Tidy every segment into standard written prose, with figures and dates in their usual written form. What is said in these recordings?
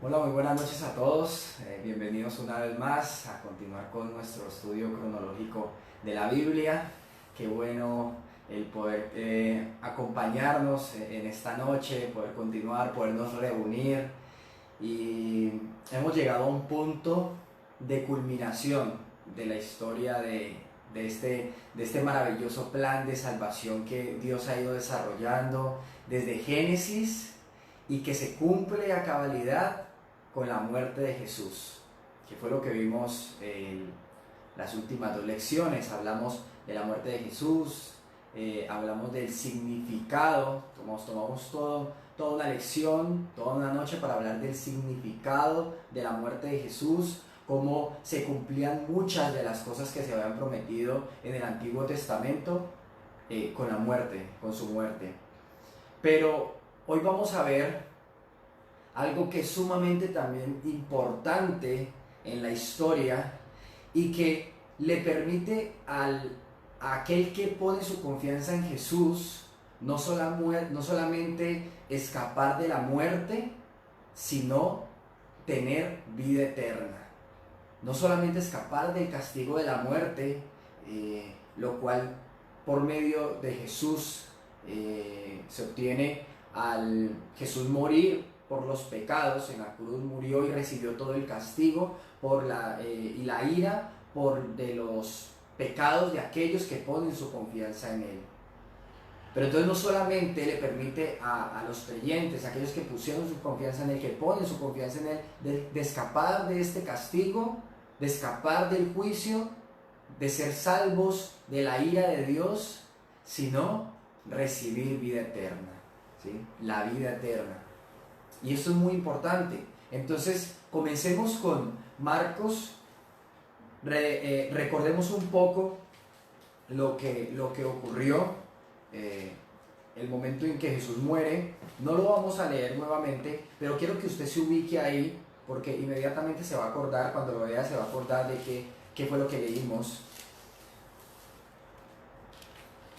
Hola, muy buenas noches a todos. Bienvenidos una vez más a continuar con nuestro estudio cronológico de la Biblia. Qué bueno el poder acompañarnos en esta noche, poder continuar, podernos reunir. Y hemos llegado a un punto de culminación de la historia de este maravilloso plan de salvación que Dios ha ido desarrollando desde Génesis y que se cumple a cabalidad con la muerte de Jesús, que fue lo que vimos en las últimas dos lecciones. Hablamos de la muerte de Jesús, hablamos del significado, tomamos toda una lección, toda una noche para hablar del significado de la muerte de Jesús, cómo se cumplían muchas de las cosas que se habían prometido en el Antiguo Testamento con la muerte, con su muerte. Pero hoy vamos a ver algo que es sumamente también importante en la historia y que le permite a aquel que pone su confianza en Jesús no solamente escapar de la muerte, sino tener vida eterna. No solamente escapar del castigo de la muerte, lo cual por medio de Jesús se obtiene al Jesús morir por los pecados. En la cruz murió y recibió todo el castigo y la ira de los pecados de aquellos que ponen su confianza en Él. Pero entonces no solamente le permite a los creyentes, a aquellos que pusieron su confianza en Él, que ponen su confianza en Él, de escapar de este castigo, de escapar del juicio, de ser salvos de la ira de Dios, sino recibir vida eterna, ¿sí? La vida eterna. Y esto es muy importante. Entonces, comencemos con Marcos. Recordemos un poco lo que ocurrió, el momento en que Jesús muere. No lo vamos a leer nuevamente, pero quiero que usted se ubique ahí, porque inmediatamente se va a acordar, cuando lo vea se va a acordar de qué fue lo que leímos.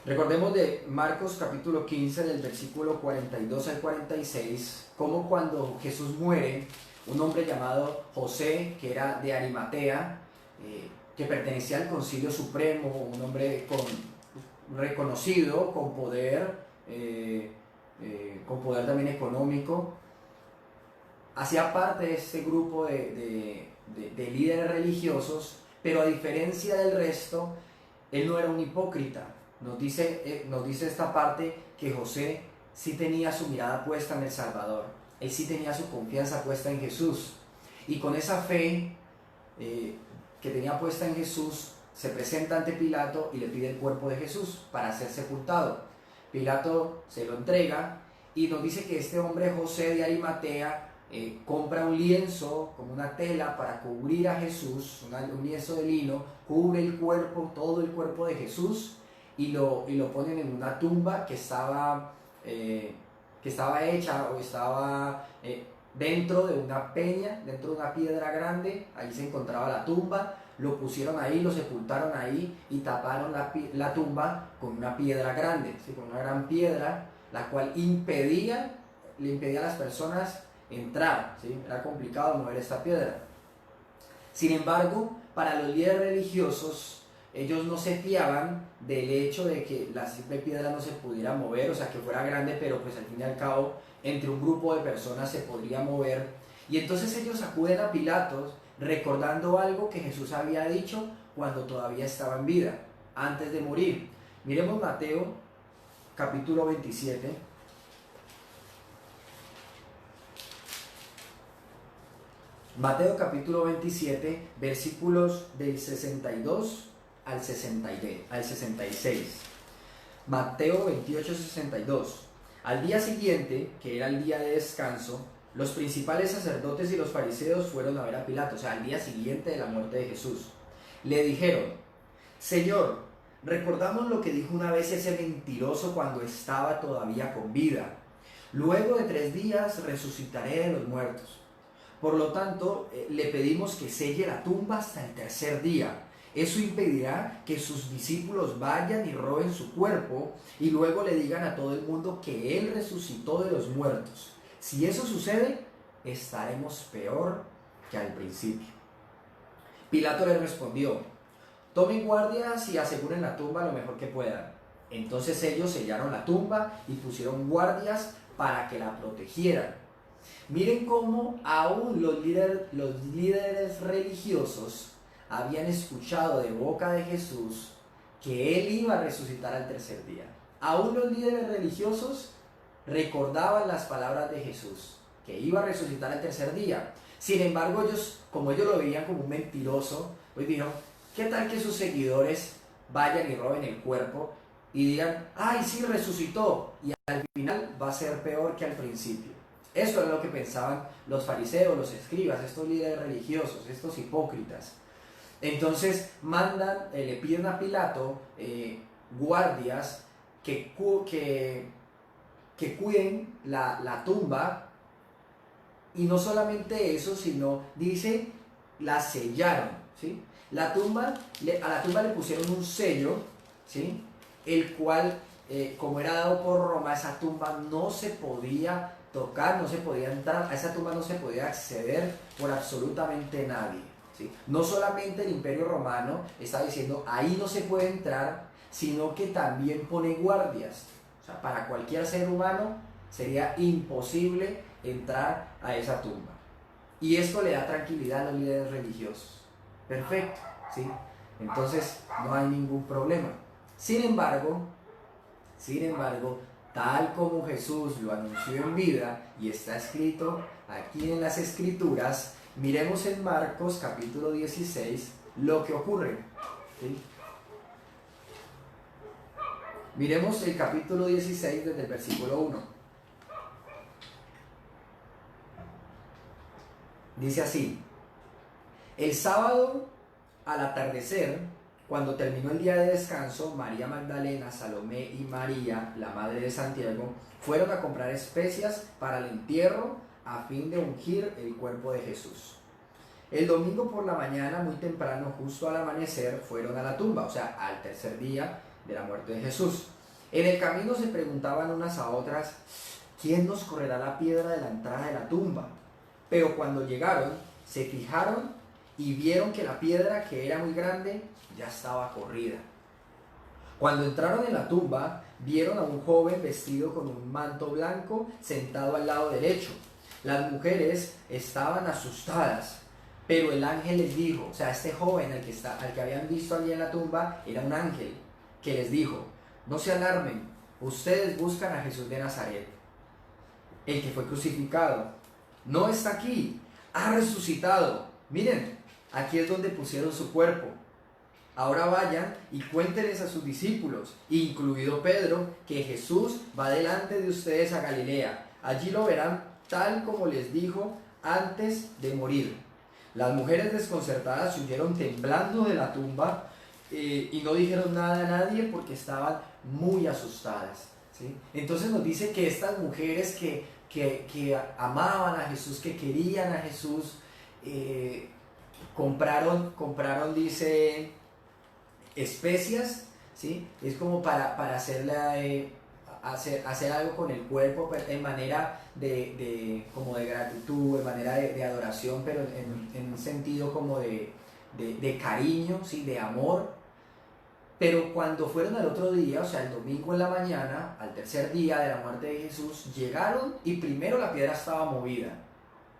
Recordemos de Marcos capítulo 15, del versículo 42 al 46, cómo cuando Jesús muere, un hombre llamado José, que era de Arimatea, que pertenecía al Concilio Supremo, un hombre reconocido, con poder también económico, hacía parte de este grupo de líderes religiosos, pero a diferencia del resto, él no era un hipócrita. Nos dice esta parte que José sí tenía su mirada puesta en el Salvador, él sí tenía su confianza puesta en Jesús, y con esa fe que tenía puesta en Jesús, se presenta ante Pilato y le pide el cuerpo de Jesús para ser sepultado. Pilato se lo entrega y nos dice que este hombre José de Arimatea compra un lienzo, como una tela, para cubrir a Jesús, un lienzo de lino, cubre el cuerpo, todo el cuerpo de Jesús, y lo ponen en una tumba que estaba hecha o estaba dentro de una peña, dentro de una piedra grande. Ahí se encontraba la tumba, lo pusieron ahí, lo sepultaron ahí y taparon la tumba con una piedra grande, ¿sí? Con una gran piedra, la cual le impedía a las personas entrar, ¿sí? Era complicado mover esta piedra. Sin embargo, para los líderes religiosos, ellos no se fiaban del hecho de que la simple piedra no se pudiera mover, o sea, que fuera grande, pero pues al fin y al cabo entre un grupo de personas se podría mover. Y entonces ellos acuden a Pilatos recordando algo que Jesús había dicho cuando todavía estaba en vida, antes de morir. Miremos Mateo capítulo 27. Mateo capítulo 27, versículos del 62 al 66. Mateo 28, 62. Al día siguiente, que era el día de descanso, los principales sacerdotes y los fariseos fueron a ver a Pilato, o sea, al día siguiente de la muerte de Jesús. Le dijeron: Señor, recordamos lo que dijo una vez ese mentiroso cuando estaba todavía con vida: luego de 3 días resucitaré de los muertos. Por lo tanto, le pedimos que selle la tumba hasta el 3er día. Eso impedirá que sus discípulos vayan y roben su cuerpo y luego le digan a todo el mundo que Él resucitó de los muertos. Si eso sucede, estaremos peor que al principio. Pilato le respondió: tomen guardias y aseguren la tumba lo mejor que puedan. Entonces ellos sellaron la tumba y pusieron guardias para que la protegieran. Miren cómo aún los líderes religiosos habían escuchado de boca de Jesús que Él iba a resucitar al tercer día. Aún los líderes religiosos recordaban las palabras de Jesús, que iba a resucitar al tercer día. Sin embargo, ellos, como ellos lo veían como un mentiroso, pues dijeron: ¿qué tal que sus seguidores vayan y roben el cuerpo y digan: ¡ay, sí, resucitó! Y al final va a ser peor que al principio. Esto es lo que pensaban los fariseos, los escribas, estos líderes religiosos, estos hipócritas. Entonces le piden a Pilato guardias que cuiden la tumba. Y no solamente eso, sino, dice, la sellaron, ¿sí? A la tumba le pusieron un sello, ¿sí? El cual, como era dado por Roma, esa tumba no se podía tocar, no se podía entrar, a esa tumba no se podía acceder por absolutamente nadie, ¿sí? No solamente el Imperio Romano está diciendo ahí no se puede entrar, sino que también pone guardias. O sea, para cualquier ser humano sería imposible entrar a esa tumba. Y esto le da tranquilidad a los líderes religiosos. Perfecto, ¿sí? Entonces no hay ningún problema. Sin embargo, tal como Jesús lo anunció en vida y está escrito aquí en las Escrituras, miremos en Marcos capítulo 16 lo que ocurre, ¿sí? Miremos el capítulo 16 desde el versículo 1. Dice así: el sábado al atardecer, cuando terminó el día de descanso, María Magdalena, Salomé y María, la madre de Santiago, fueron a comprar especias para el entierro a fin de ungir el cuerpo de Jesús. El domingo por la mañana, muy temprano, justo al amanecer, fueron a la tumba, o sea, al tercer día de la muerte de Jesús. En el camino se preguntaban unas a otras: ¿quién nos correrá la piedra de la entrada de la tumba? Pero cuando llegaron, se fijaron y vieron que la piedra, que era muy grande, ya estaba corrida. Cuando entraron en la tumba, vieron a un joven vestido con un manto blanco sentado al lado derecho. Las mujeres estaban asustadas, pero el ángel les dijo, o sea, este joven al que habían visto allí en la tumba era un ángel que les dijo: no se alarmen, ustedes buscan a Jesús de Nazaret, el que fue crucificado. No está aquí, ha resucitado. Miren, aquí es donde pusieron su cuerpo. Ahora vayan y cuéntenles a sus discípulos, incluido Pedro, que Jesús va delante de ustedes a Galilea. Allí lo verán tal como les dijo antes de morir. Las mujeres desconcertadas huyeron temblando de la tumba y no dijeron nada a nadie porque estaban muy asustadas, ¿sí? Entonces nos dice que estas mujeres que amaban a Jesús, que querían a Jesús, compraron, dice, especias, ¿sí? Es como para hacer algo con el cuerpo en manera como de gratitud, en manera de adoración, pero en un sentido como de cariño, ¿sí? De amor. Pero cuando fueron al otro día, o sea, el domingo en la mañana, al tercer día de la muerte de Jesús, llegaron y primero la piedra estaba movida.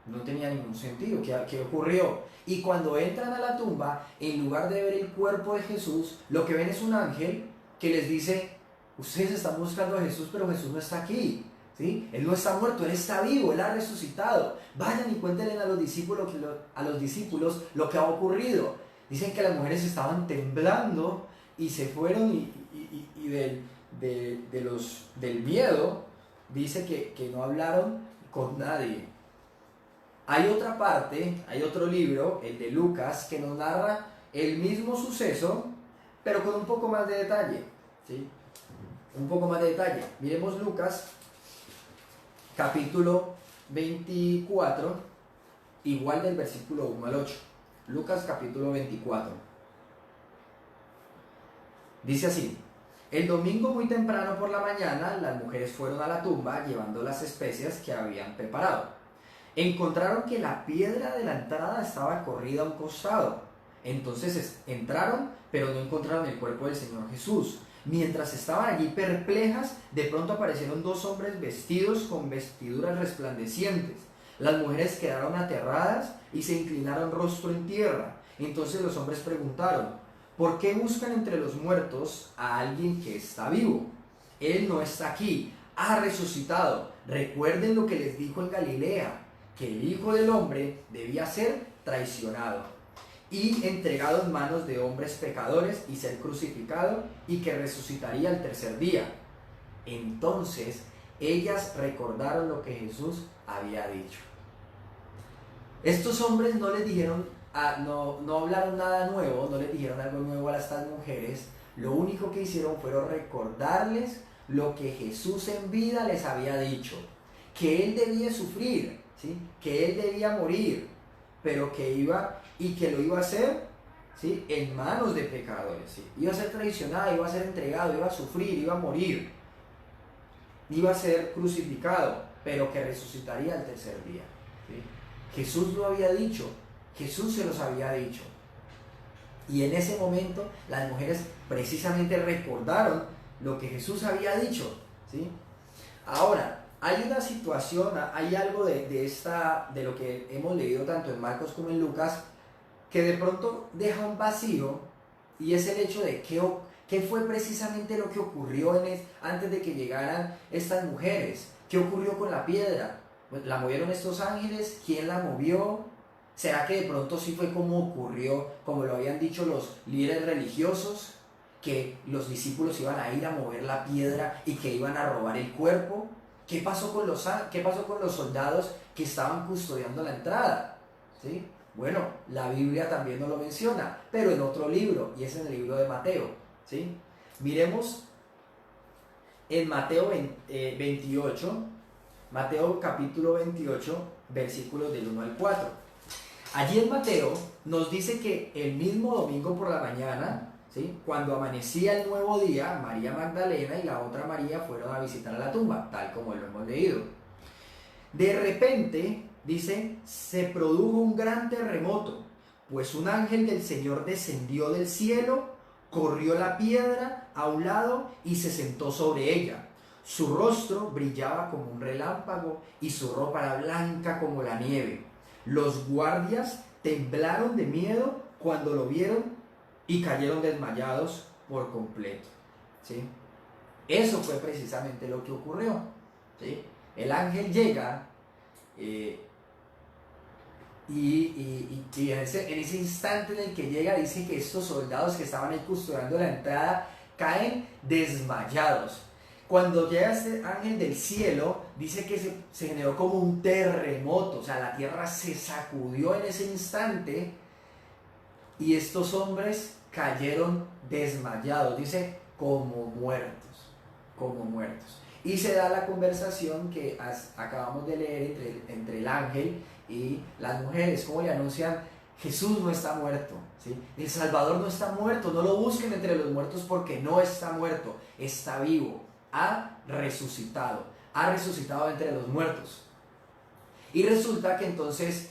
No tenía ningún sentido. ¿Qué ocurrió? Y cuando entran a la tumba, en lugar de ver el cuerpo de Jesús, lo que ven es un ángel que les dice: ustedes están buscando a Jesús, pero Jesús no está aquí, ¿sí? Él no está muerto, Él está vivo, Él ha resucitado. Vayan y cuéntenle a los discípulos lo que ha ocurrido. Dicen que las mujeres estaban temblando y se fueron y del miedo, dice que no hablaron con nadie. Hay otra parte, hay otro libro, el de Lucas, que nos narra el mismo suceso, pero con un poco más de detalle, ¿sí? Un poco más de detalle. Miremos Lucas, capítulo 24, igual del versículo 1 al 8. Lucas, capítulo 24. Dice así: el domingo muy temprano por la mañana, las mujeres fueron a la tumba llevando las especias que habían preparado. Encontraron que la piedra de la entrada estaba corrida a un costado. Entonces entraron, pero no encontraron el cuerpo del Señor Jesús. Mientras estaban allí perplejas, de pronto aparecieron dos hombres vestidos con vestiduras resplandecientes. Las mujeres quedaron aterradas y se inclinaron rostro en tierra. Entonces los hombres preguntaron: ¿por qué buscan entre los muertos a alguien que está vivo? Él no está aquí, ha resucitado. Recuerden lo que les dijo en Galilea, que el Hijo del Hombre debía ser traicionado y entregado en manos de hombres pecadores y ser crucificado, y que resucitaría el tercer día. Entonces ellas recordaron lo que Jesús había dicho. Estos hombres no les dijeron, no hablaron nada nuevo, no les dijeron algo nuevo a estas mujeres. Lo único que hicieron fueron recordarles lo que Jesús en vida les había dicho, que Él debía sufrir, ¿sí? Que Él debía morir, pero que lo iba a hacer, ¿sí? En manos de pecadores, ¿sí? Iba a ser traicionado, iba a ser entregado, iba a sufrir, iba a morir, iba a ser crucificado, pero que resucitaría al tercer día, ¿sí? Jesús lo había dicho, Jesús se los había dicho. Y en ese momento las mujeres precisamente recordaron lo que Jesús había dicho, ¿sí? Ahora, hay una situación, hay algo de lo que hemos leído tanto en Marcos como en Lucas, que de pronto deja un vacío, y es el hecho de qué fue precisamente lo que ocurrió antes de que llegaran estas mujeres. ¿Qué ocurrió con la piedra? ¿La movieron estos ángeles? ¿Quién la movió? ¿Será que de pronto sí fue como ocurrió, como lo habían dicho los líderes religiosos, que los discípulos iban a ir a mover la piedra y que iban a robar el cuerpo? ¿Qué pasó con los soldados que estaban custodiando la entrada? ¿Sí? Bueno, la Biblia también nos lo menciona, pero en otro libro, y es en el libro de Mateo, ¿sí? Miremos en Mateo 28, Mateo capítulo 28, versículos del 1 al 4. Allí en Mateo nos dice que el mismo domingo por la mañana, ¿sí? Cuando amanecía el nuevo día, María Magdalena y la otra María fueron a visitar a la tumba, tal como lo hemos leído. De repente, dice, se produjo un gran terremoto, pues un ángel del Señor descendió del cielo, corrió la piedra a un lado y se sentó sobre ella. Su rostro brillaba como un relámpago y su ropa era blanca como la nieve. Los guardias temblaron de miedo cuando lo vieron y cayeron desmayados por completo, ¿sí? Eso fue precisamente lo que ocurrió, ¿sí? El ángel llega y en ese instante en el que llega, dice que estos soldados que estaban ahí custodiando la entrada caen desmayados. Cuando llega este ángel del cielo, dice que se generó como un terremoto, o sea, la tierra se sacudió en ese instante y estos hombres cayeron desmayados, dice, como muertos, como muertos. Y se da la conversación que acabamos de leer entre el ángel y las mujeres, como le anuncian: Jesús no está muerto, ¿sí? El Salvador no está muerto, no lo busquen entre los muertos porque no está muerto, está vivo, ha resucitado entre los muertos. Y resulta que entonces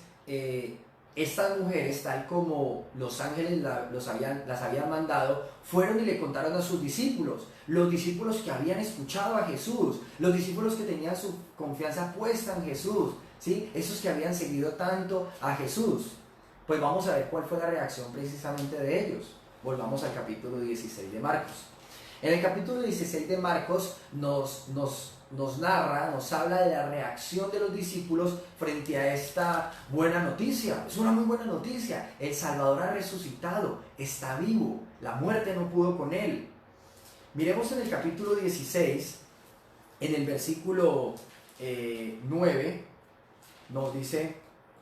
estas mujeres, tal como los ángeles las habían mandado, fueron y le contaron a sus discípulos, los discípulos que habían escuchado a Jesús, los discípulos que tenían su confianza puesta en Jesús, ¿sí? Esos que habían seguido tanto a Jesús. Pues vamos a ver cuál fue la reacción precisamente de ellos. Volvamos al capítulo 16 de Marcos. En el capítulo 16 de Marcos nos habla de la reacción de los discípulos frente a esta buena noticia. Es una muy buena noticia. El Salvador ha resucitado, está vivo, la muerte no pudo con él. Miremos en el capítulo 16, en el versículo 9, nos dice,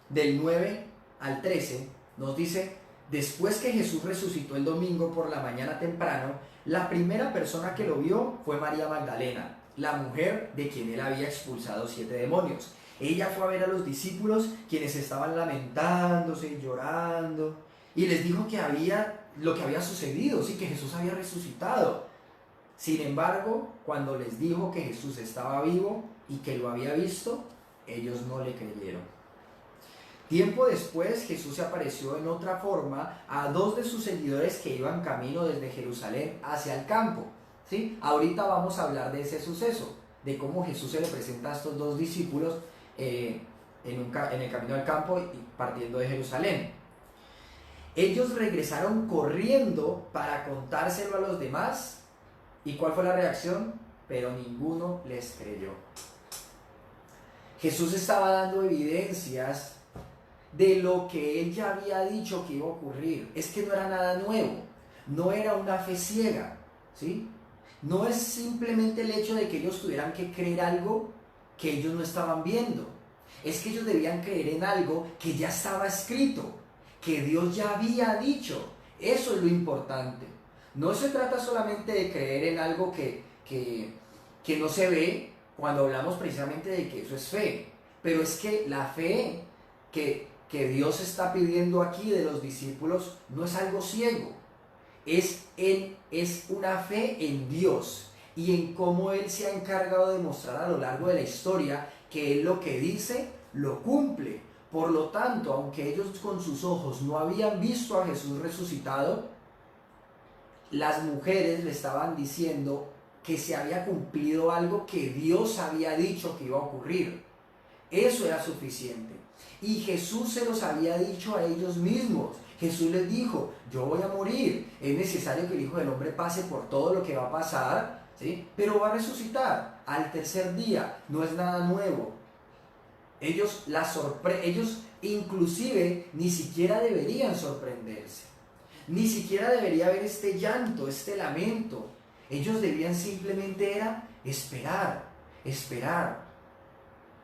del 9 al 13, nos dice: después que Jesús resucitó el domingo por la mañana temprano, la primera persona que lo vio fue María Magdalena, la mujer de quien él había expulsado 7 demonios. Ella fue a ver a los discípulos, quienes estaban lamentándose y llorando, y les dijo lo que había sucedido, sí, que Jesús había resucitado. Sin embargo, cuando les dijo que Jesús estaba vivo y que lo había visto, ellos no le creyeron. Tiempo después, Jesús se apareció en otra forma a dos de sus seguidores que iban camino desde Jerusalén hacia el campo. ¿Sí? Ahorita vamos a hablar de ese suceso, de cómo Jesús se le presenta a estos dos discípulos en el camino al campo y partiendo de Jerusalén. Ellos regresaron corriendo para contárselo a los demás. ¿Y cuál fue la reacción? Pero ninguno les creyó. Jesús estaba dando evidencias de lo que él ya había dicho que iba a ocurrir. Es que no era nada nuevo, no era una fe ciega, ¿sí? No es simplemente el hecho de que ellos tuvieran que creer algo que ellos no estaban viendo. Es que ellos debían creer en algo que ya estaba escrito, que Dios ya había dicho. Eso es lo importante. No se trata solamente de creer en algo que no se ve, cuando hablamos precisamente de que eso es fe. Pero es que la fe que Dios está pidiendo aquí de los discípulos no es algo ciego. Es una fe en Dios y en cómo Él se ha encargado de mostrar a lo largo de la historia que Él lo que dice, lo cumple. Por lo tanto, aunque ellos con sus ojos no habían visto a Jesús resucitado, las mujeres le estaban diciendo que se había cumplido algo que Dios había dicho que iba a ocurrir. Eso era suficiente. Y Jesús se los había dicho a ellos mismos. Jesús les dijo, yo voy a morir, es necesario que el Hijo del Hombre pase por todo lo que va a pasar, ¿sí? Pero va a resucitar al tercer día, no es nada nuevo. Ellos inclusive ni siquiera deberían sorprenderse, ni siquiera debería haber este llanto, este lamento. Ellos debían simplemente era esperar,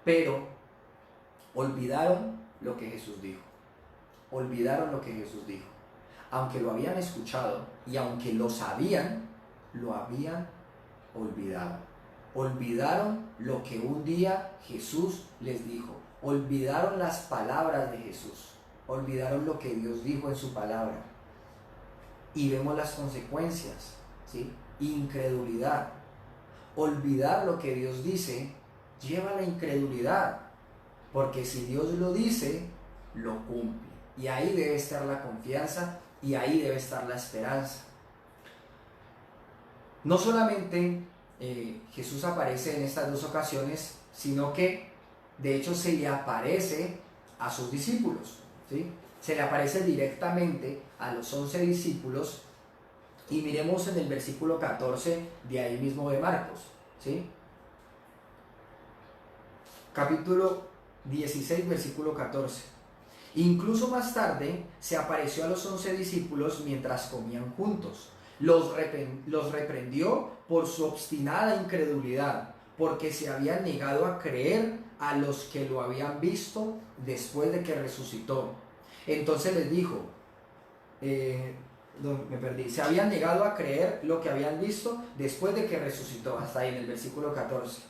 pero olvidaron lo que Jesús dijo. Olvidaron lo que Jesús dijo. Aunque lo habían escuchado y aunque lo sabían, lo habían olvidado. Olvidaron lo que un día Jesús les dijo. Olvidaron las palabras de Jesús. Olvidaron lo que Dios dijo en su palabra. Y vemos las consecuencias, ¿sí? Incredulidad. Olvidar lo que Dios dice lleva a la incredulidad. Porque si Dios lo dice, lo cumple. Y ahí debe estar la confianza y ahí debe estar la esperanza. No solamente Jesús aparece en estas dos ocasiones, sino que de hecho se le aparece a sus discípulos, ¿sí? Se le aparece directamente a los 11 discípulos y miremos en el versículo 14 de ahí mismo de Marcos, ¿sí? Capítulo 16, versículo 14. Incluso más tarde se apareció a los 11 discípulos mientras comían juntos. Los reprendió por su obstinada incredulidad, porque se habían negado a creer a los que lo habían visto después de que resucitó. Entonces les dijo, se habían negado a creer lo que habían visto después de que resucitó, hasta ahí en el versículo 14.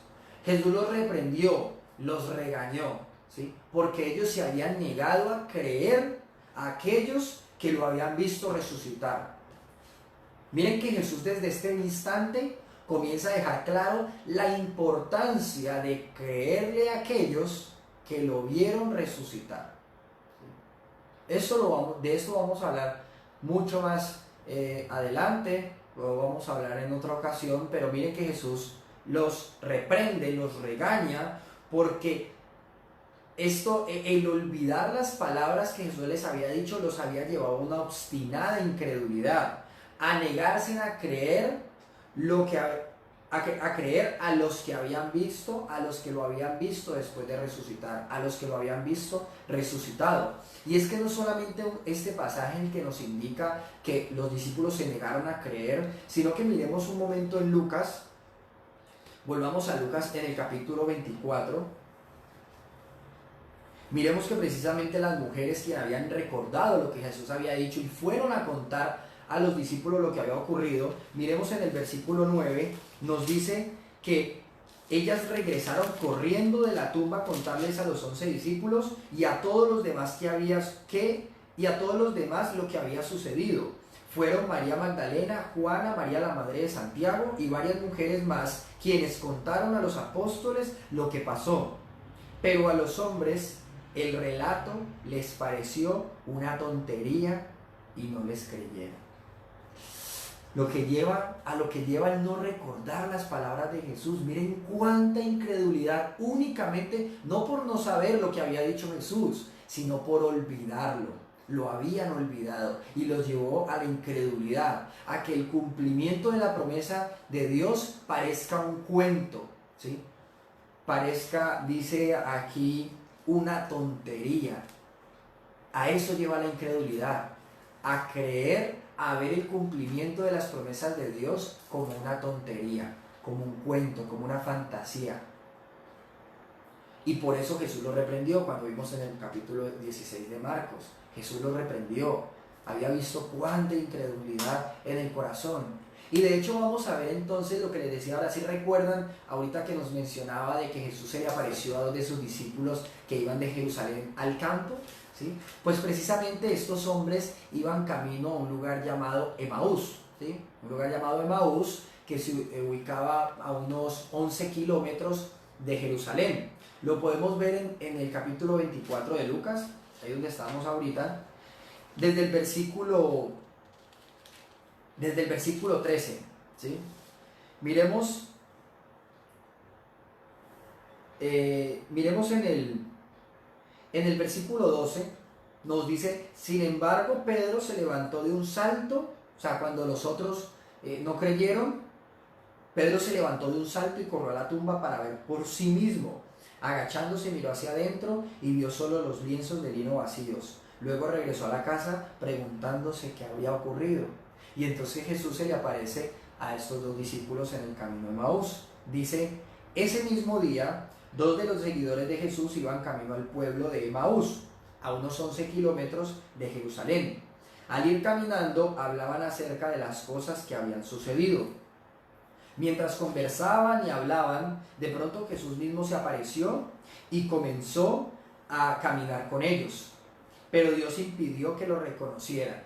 Jesús los reprendió, los regañó, ¿sí? Porque ellos se habían negado a creer a aquellos que lo habían visto resucitar. Miren que Jesús desde este instante comienza a dejar claro la importancia de creerle a aquellos que lo vieron resucitar. De esto vamos a hablar mucho más adelante, lo vamos a hablar en otra ocasión, pero miren que Jesús los reprende, los regaña, porque el olvidar las palabras que Jesús les había dicho los había llevado a una obstinada incredulidad, a negarse a creer a creer a los que habían visto, a los que lo habían visto después de resucitar, a los que lo habían visto resucitado. Y es que no solamente este pasaje el que nos indica que los discípulos se negaron a creer, sino que miremos un momento en Lucas, volvamos a Lucas en el capítulo 24, miremos que precisamente las mujeres que habían recordado lo que Jesús había dicho y fueron a contar a los discípulos lo que había ocurrido, miremos en el versículo 9, nos dice que ellas regresaron corriendo de la tumba a contarles a los 11 discípulos y a todos los demás lo que había sucedido. Fueron María Magdalena, Juana, María la madre de Santiago y varias mujeres más, quienes contaron a los apóstoles lo que pasó. Pero a los hombres el relato les pareció una tontería y no les creyeron. Lo que lleva el no recordar las palabras de Jesús. Miren cuánta incredulidad, únicamente no por no saber lo que había dicho Jesús, sino por olvidarlo. Lo habían olvidado y los llevó a la incredulidad, a que el cumplimiento de la promesa de Dios parezca un cuento, ¿sí? Parezca, dice aquí, una tontería. A eso lleva la incredulidad, a creer, a ver el cumplimiento de las promesas de Dios como una tontería, como un cuento, como una fantasía. Y por eso Jesús lo reprendió cuando vimos en el capítulo 16 de Marcos. Jesús lo reprendió. Había visto cuánta incredulidad en el corazón. Y de hecho vamos a ver entonces lo que les decía ahora. Si recuerdan, ahorita que nos mencionaba de que Jesús se le apareció a dos de sus discípulos que iban de Jerusalén al campo, ¿sí? Pues precisamente estos hombres iban camino a un lugar llamado Emaús, ¿sí? Un lugar llamado Emaús que se ubicaba a unos 11 kilómetros de Jerusalén. Lo podemos ver en el capítulo 24 de Lucas, ahí donde estábamos ahorita, desde el versículo 13, ¿sí? Miremos en el versículo 12, nos dice: sin embargo, Pedro se levantó de un salto, o sea, cuando los otros no creyeron, Pedro se levantó de un salto y corrió a la tumba para ver por sí mismo. Agachándose, miró hacia adentro y vio solo los lienzos de lino vacíos. Luego regresó a la casa preguntándose qué había ocurrido. Y entonces Jesús se le aparece a estos dos discípulos en el camino de Emaús. Dice: ese mismo día, dos de los seguidores de Jesús iban camino al pueblo de Emaús, a unos 11 kilómetros de Jerusalén. Al ir caminando, hablaban acerca de las cosas que habían sucedido. Mientras conversaban y hablaban, de pronto Jesús mismo se apareció y comenzó a caminar con ellos. Pero Dios impidió que lo reconocieran.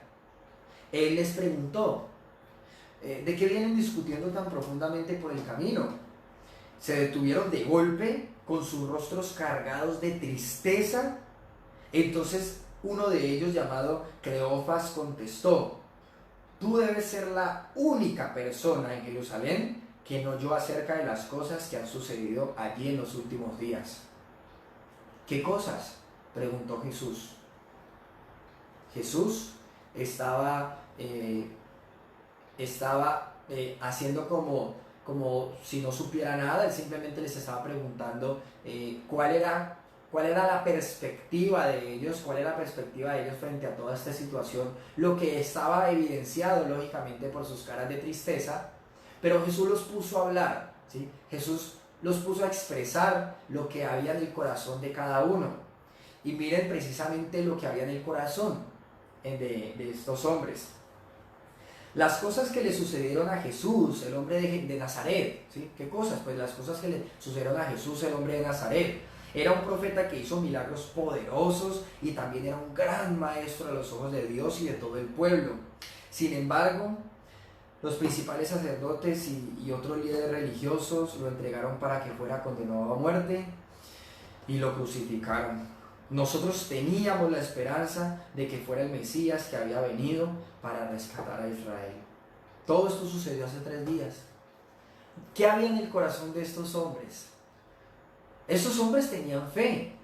Él les preguntó: ¿de qué vienen discutiendo tan profundamente por el camino? Se detuvieron de golpe, con sus rostros cargados de tristeza. Entonces uno de ellos, llamado Cleofas, contestó: tú debes ser la única persona en Jerusalén que no oyó acerca de las cosas que han sucedido allí en los últimos días. ¿Qué cosas?, preguntó Jesús. Jesús estaba haciendo como si no supiera nada. Él simplemente les estaba preguntando cuál era la perspectiva de ellos, frente a toda esta situación, lo que estaba evidenciado lógicamente por sus caras de tristeza. Pero Jesús los puso a hablar, ¿sí? Jesús los puso a expresar lo que había en el corazón de cada uno. Y miren precisamente lo que había en el corazón de estos hombres. Las cosas que le sucedieron a Jesús, el hombre de Nazaret, ¿sí? ¿Qué cosas? Pues las cosas que le sucedieron a Jesús, el hombre de Nazaret. Era un profeta que hizo milagros poderosos y también era un gran maestro a los ojos de Dios y de todo el pueblo. Sin embargo, los principales sacerdotes y otros líderes religiosos lo entregaron para que fuera condenado a muerte y lo crucificaron. Nosotros teníamos la esperanza de que fuera el Mesías que había venido para rescatar a Israel. Todo esto sucedió hace 3 días. ¿Qué había en el corazón de estos hombres? Estos hombres tenían fe.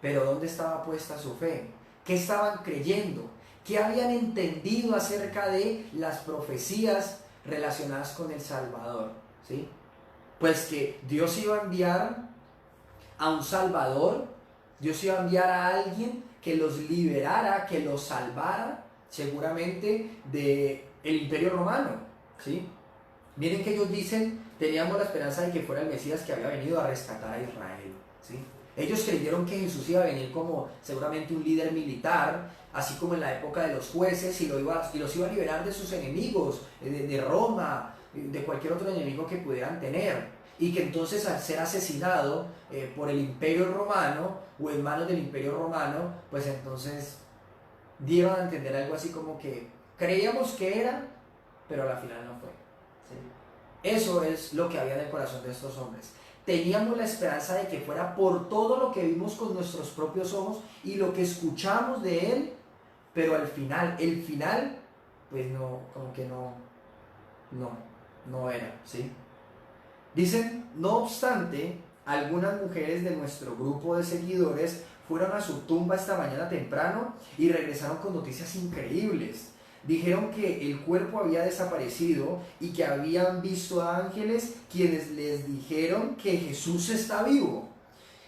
Pero ¿dónde estaba puesta su fe? ¿Qué estaban creyendo? ¿Qué habían entendido acerca de las profecías relacionadas con el Salvador? ¿Sí? Pues que Dios iba a enviar a un Salvador, Dios iba a enviar a alguien que los liberara, que los salvara, seguramente del Imperio Romano, ¿sí? Miren que ellos dicen: teníamos la esperanza de que fuera el Mesías que había venido a rescatar a Israel, ¿sí? Ellos creyeron que Jesús iba a venir como seguramente un líder militar, así como en la época de los jueces, y los iba a liberar de sus enemigos, de Roma, de cualquier otro enemigo que pudieran tener. Y que entonces, al ser asesinado por el Imperio Romano o en manos del Imperio Romano, pues entonces dieron a entender algo así como que creíamos que era, pero a la final no fue, ¿sí? Eso es lo que había en el corazón de estos hombres. teníamos la esperanza de que fuera por todo lo que vimos con nuestros propios ojos y lo que escuchamos de Él, pero al final, el final, pues no, como que no era, ¿sí? Dicen, no obstante, algunas mujeres de nuestro grupo de seguidores fueron a su tumba esta mañana temprano y regresaron con noticias increíbles. Dijeron que el cuerpo había desaparecido y que habían visto ángeles quienes les dijeron que Jesús está vivo.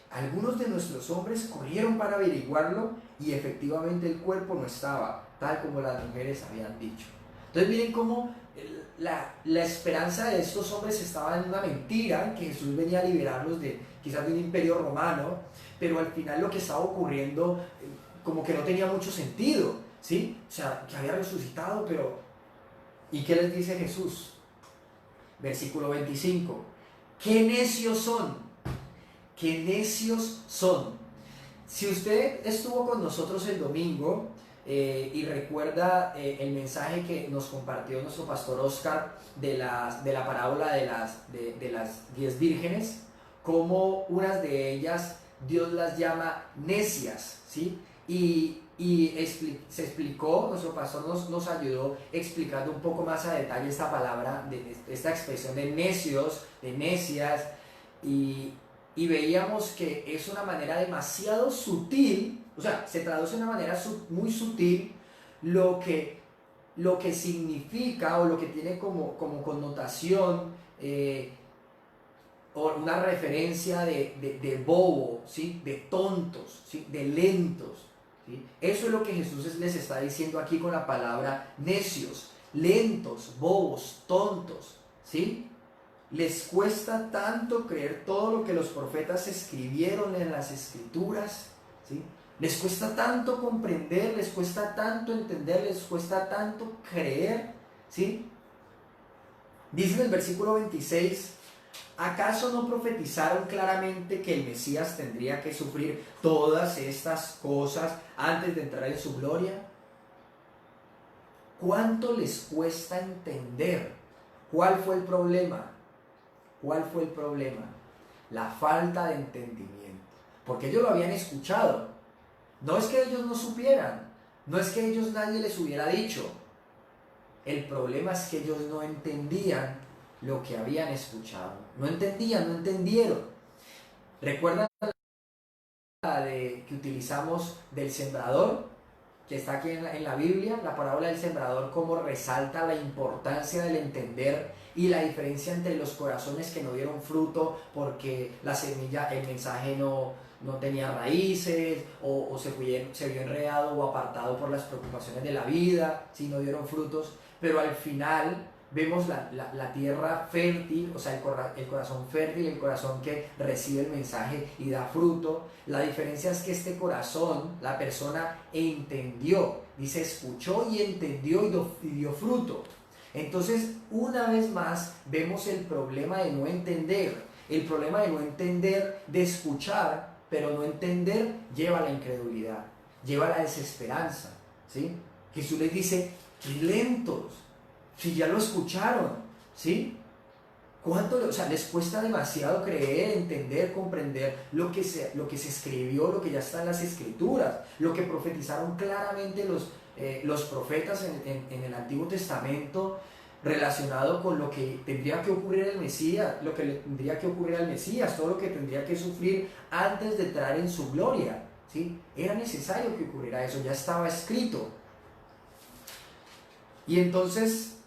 Algunos de nuestros hombres corrieron para averiguarlo y efectivamente el cuerpo no estaba, tal como las mujeres habían dicho. Entonces miren cómo la esperanza de estos hombres estaba en una mentira, que Jesús venía a liberarlos de quizás de un imperio romano, pero al final lo que estaba ocurriendo como que no tenía mucho sentido, ¿sí? O sea, que había resucitado, pero ¿y qué les dice Jesús? Versículo 25. ¡Qué necios son! ¡Qué necios son! Si usted estuvo con nosotros el domingo y recuerda el mensaje que nos compartió nuestro pastor Oscar de la parábola de las 10 vírgenes, como unas de ellas Dios las llama necias, ¿sí? Se explicó, nuestro pastor nos ayudó explicando un poco más a detalle esta palabra, esta expresión de necios, de necias, y veíamos que es una manera demasiado sutil, o sea, se traduce de una manera muy sutil lo que significa o lo que tiene como connotación o una referencia de bobo, ¿sí? De tontos, ¿sí? De lentos. ¿Sí? Eso es lo que Jesús les está diciendo aquí con la palabra necios, lentos, bobos, tontos, ¿sí? Les cuesta tanto creer todo lo que los profetas escribieron en las escrituras, ¿sí? Les cuesta tanto comprender, les cuesta tanto entender, les cuesta tanto creer, ¿sí? Dice en el versículo 26, ¿acaso no profetizaron claramente que el Mesías tendría que sufrir todas estas cosas antes de entrar en su gloria? ¿Cuánto les cuesta entender? ¿Cuál fue el problema? ¿Cuál fue el problema? La falta de entendimiento. Porque ellos lo habían escuchado. No es que ellos no supieran, no es que ellos nadie les hubiera dicho. El problema es que ellos no entendían lo que habían escuchado. No entendían, no entendieron. ¿Recuerdan la que utilizamos del sembrador? Que está aquí en la Biblia, la parábola del sembrador, cómo resalta la importancia del entender y la diferencia entre los corazones que no dieron fruto porque la semilla, el mensaje no tenía raíces o se vio enredado o apartado por las preocupaciones de la vida, si no dieron frutos, pero al final vemos la tierra fértil, o sea, el corazón fértil, el corazón que recibe el mensaje y da fruto. La diferencia es que este corazón, la persona entendió, dice, escuchó y entendió y dio fruto. Entonces, una vez más, vemos el problema de no entender, el problema de no entender, de escuchar, pero no entender lleva a la incredulidad, lleva a la desesperanza, ¿sí? Jesús les dice, qué lentos, si ya lo escucharon, ¿sí? ¿Cuánto, o sea, les cuesta demasiado creer, entender, comprender lo que se escribió, lo que ya está en las escrituras, lo que profetizaron claramente los profetas en el Antiguo Testamento relacionado con lo que tendría que ocurrir el Mesías, lo que le tendría que ocurrir al Mesías, todo lo que tendría que sufrir antes de entrar en su gloria, ¿sí? Era necesario que ocurriera eso, ya estaba escrito. Y entonces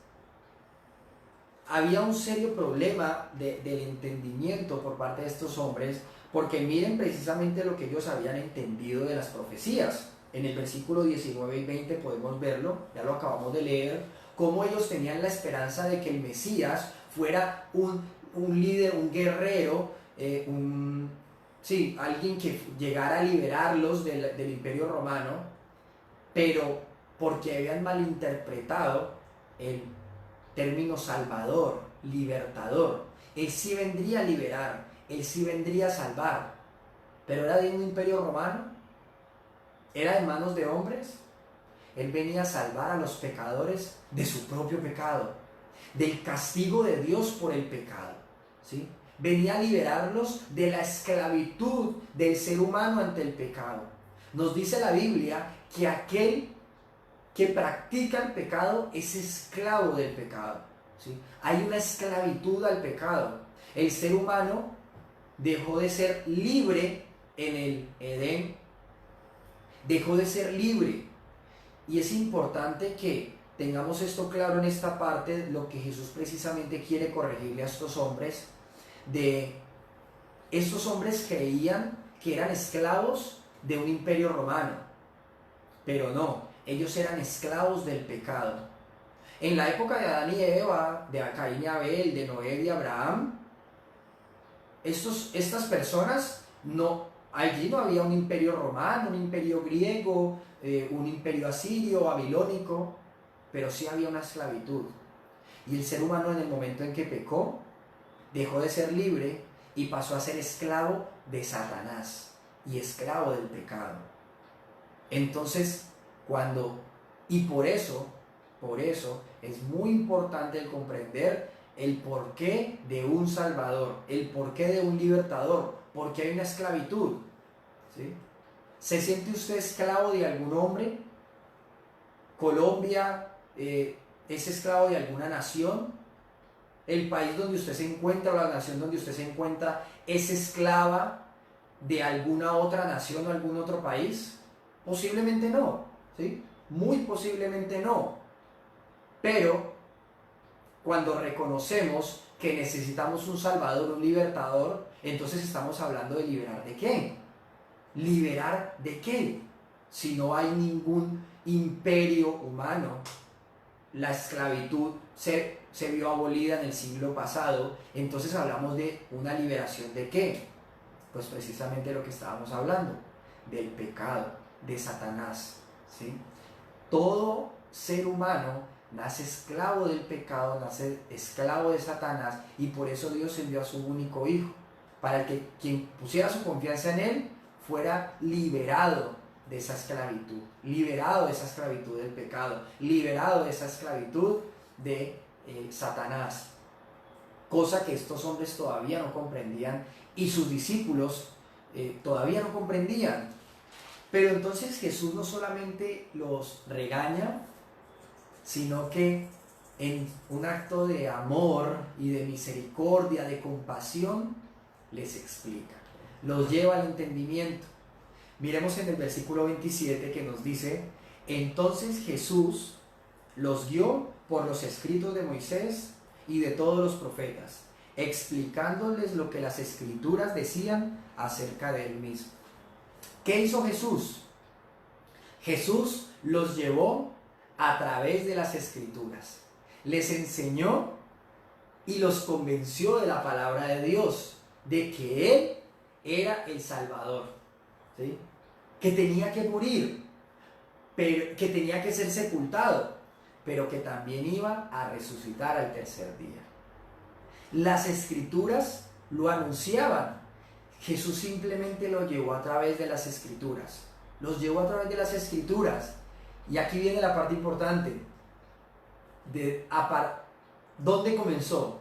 había un serio problema del entendimiento por parte de estos hombres, porque miren precisamente lo que ellos habían entendido de las profecías. En el versículo 19 y 20 podemos verlo, ya lo acabamos de leer, cómo ellos tenían la esperanza de que el Mesías fuera un líder, un guerrero, alguien que llegara a liberarlos del imperio romano, pero porque habían malinterpretado el término salvador, libertador. Él sí vendría a liberar, él sí vendría a salvar, pero era de un imperio romano, era de manos de hombres. Él venía a salvar a los pecadores de su propio pecado, del castigo de Dios por el pecado, ¿sí? venía a liberarlos de la esclavitud del ser humano ante el pecado. Nos dice la Biblia que aquel que practica el pecado es esclavo del pecado, ¿sí? Hay una esclavitud al pecado. El ser humano dejó de ser libre en el Edén, dejó de ser libre. Y es importante que tengamos esto claro en esta parte, lo que Jesús precisamente quiere corregirle a estos hombres. Estos hombres creían que eran esclavos de un imperio romano, pero no, ellos eran esclavos del pecado. En la época de Adán y Eva, de Caín y Abel, de Noé y Abraham, estas personas, allí no había un imperio romano, un imperio griego, un imperio asirio, babilónico, pero sí había una esclavitud. Y el ser humano, en el momento en que pecó, dejó de ser libre y pasó a ser esclavo de Satanás y esclavo del pecado. Entonces, por eso es muy importante el comprender el porqué de un Salvador, el porqué de un libertador, porque hay una esclavitud, ¿sí? ¿Se siente usted esclavo de algún hombre? ¿Colombia es esclavo de alguna nación? ¿El país donde usted se encuentra o la nación donde usted se encuentra es esclava de alguna otra nación o algún otro país? Posiblemente no, ¿sí? Muy posiblemente no. Pero cuando reconocemos que necesitamos un Salvador, un libertador, entonces estamos hablando de liberar ¿de qué? ¿Liberar de qué? Si no hay ningún imperio humano, la esclavitud se vio abolida en el siglo pasado, entonces hablamos de una liberación ¿de qué? Pues precisamente lo que estábamos hablando, del pecado, de Satanás, ¿sí? Todo ser humano nace esclavo del pecado, nace esclavo de Satanás, y por eso Dios envió a su único Hijo, para que quien pusiera su confianza en Él fuera liberado de esa esclavitud, liberado de esa esclavitud del pecado, liberado de esa esclavitud de Satanás, cosa que estos hombres todavía no comprendían y sus discípulos todavía no comprendían. Pero entonces Jesús no solamente los regaña, sino que en un acto de amor y de misericordia, de compasión, les explica, los lleva al entendimiento. Miremos en el versículo 27 que nos dice: entonces Jesús los guió por los escritos de Moisés y de todos los profetas, explicándoles lo que las escrituras decían acerca de él mismo. ¿Qué hizo Jesús? Jesús los llevó a través de las escrituras, les enseñó y los convenció de la palabra de Dios, de que Él era el Salvador, ¿sí? Que tenía que morir, pero que tenía que ser sepultado, pero que también iba a resucitar al tercer día. Las escrituras lo anunciaban. Jesús simplemente lo llevó a través de las escrituras, los llevó a través de las escrituras. Y aquí viene la parte importante. ¿Dónde comenzó?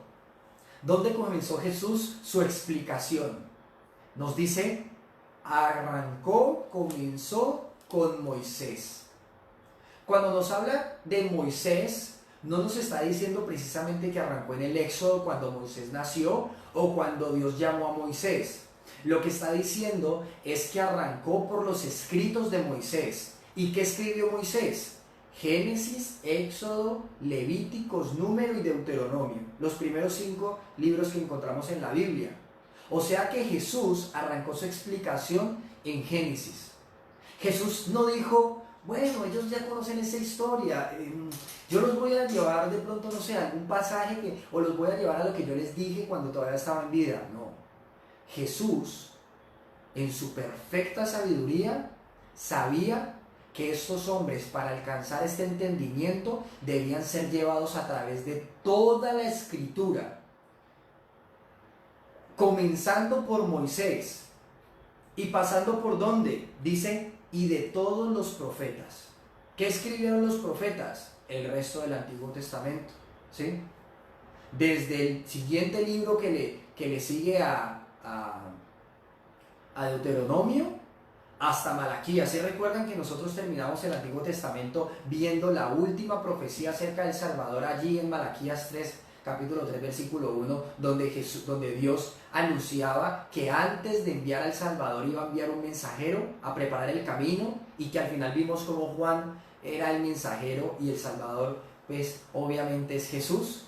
¿Dónde comenzó Jesús su explicación? Nos dice, comenzó con Moisés. Cuando nos habla de Moisés, no nos está diciendo precisamente que arrancó en el Éxodo cuando Moisés nació o cuando Dios llamó a Moisés. Lo que está diciendo es que arrancó por los escritos de Moisés. ¿Y qué escribió Moisés? Génesis, Éxodo, Levíticos, Número y Deuteronomio, los primeros 5 libros que encontramos en la Biblia. O sea que Jesús arrancó su explicación en Génesis. Jesús no dijo, bueno, ellos ya conocen esa historia, yo los voy a llevar de pronto, no sé, a algún pasaje o los voy a llevar a lo que yo les dije cuando todavía estaba en vida. No. Jesús, en su perfecta sabiduría, sabía que estos hombres, para alcanzar este entendimiento, debían ser llevados a través de toda la escritura, comenzando por Moisés y pasando por ¿dónde? Dice, y de todos los profetas. ¿Qué escribieron los profetas? El resto del Antiguo Testamento, ¿sí? desde el siguiente libro que le sigue a Deuteronomio hasta Malaquías. ¿Sí recuerdan que nosotros terminamos el Antiguo Testamento viendo la última profecía acerca del Salvador allí en Malaquías 3, capítulo 3, versículo 1, donde Dios anunciaba que antes de enviar al Salvador iba a enviar un mensajero a preparar el camino, y que al final vimos como Juan era el mensajero y el Salvador pues obviamente es Jesús?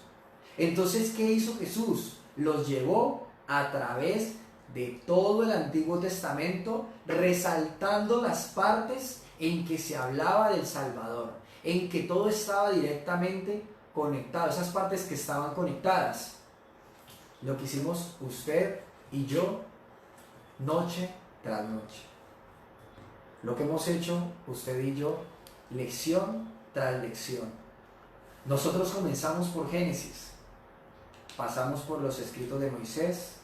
Entonces, ¿qué hizo Jesús? Los llevó a través de todo el Antiguo Testamento, resaltando las partes en que se hablaba del Salvador, en que todo estaba directamente conectado, esas partes que estaban conectadas. Lo que hicimos usted y yo, noche tras noche. Lo que hemos hecho usted y yo, lección tras lección. Nosotros comenzamos por Génesis, pasamos por los escritos de Moisés,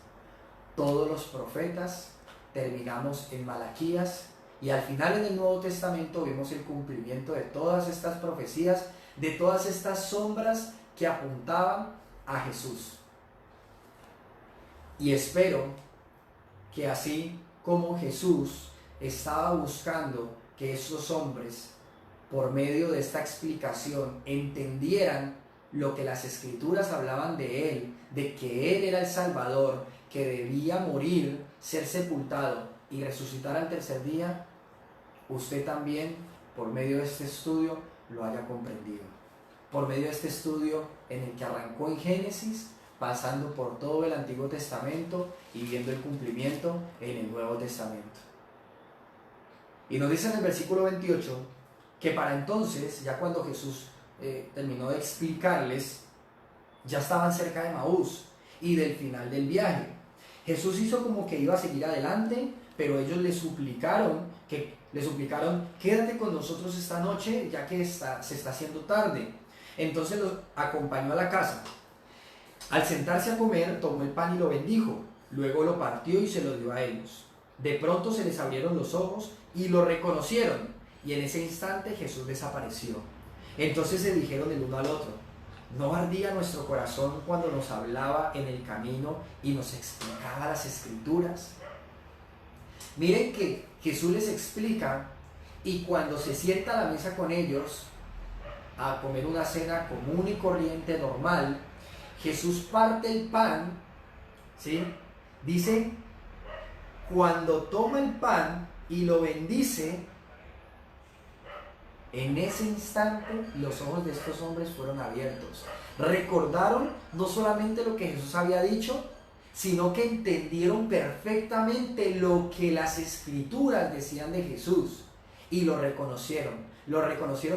todos los profetas, terminamos en Malaquías, y al final en el Nuevo Testamento vimos el cumplimiento de todas estas profecías, de todas estas sombras que apuntaban a Jesús. Y espero que así como Jesús estaba buscando que esos hombres, por medio de esta explicación, entendieran lo que las Escrituras hablaban de Él, de que Él era el Salvador, que debía morir, ser sepultado y resucitar al tercer día, usted también, por medio de este estudio, lo haya comprendido. Por medio de este estudio en el que arrancó en Génesis, pasando por todo el Antiguo Testamento y viendo el cumplimiento en el Nuevo Testamento. Y nos dice en el versículo 28 que para entonces, ya cuando Jesús terminó de explicarles, ya estaban cerca de Maús y del final del viaje. Jesús hizo como que iba a seguir adelante, pero ellos le suplicaron, quédate con nosotros esta noche, ya que se está haciendo tarde. Entonces los acompañó a la casa. Al sentarse a comer, tomó el pan y lo bendijo, luego lo partió y se lo dio a ellos. De pronto se les abrieron los ojos y lo reconocieron, y en ese instante Jesús desapareció. Entonces se dijeron el uno al otro: ¿no ardía nuestro corazón cuando nos hablaba en el camino y nos explicaba las Escrituras? Miren que Jesús les explica, y cuando se sienta a la mesa con ellos a comer una cena común y corriente, normal, Jesús parte el pan, ¿sí? Dice, cuando toma el pan y lo bendice, en ese instante los ojos de estos hombres fueron abiertos. Recordaron no solamente lo que Jesús había dicho, sino que entendieron perfectamente lo que las Escrituras decían de Jesús, y lo reconocieron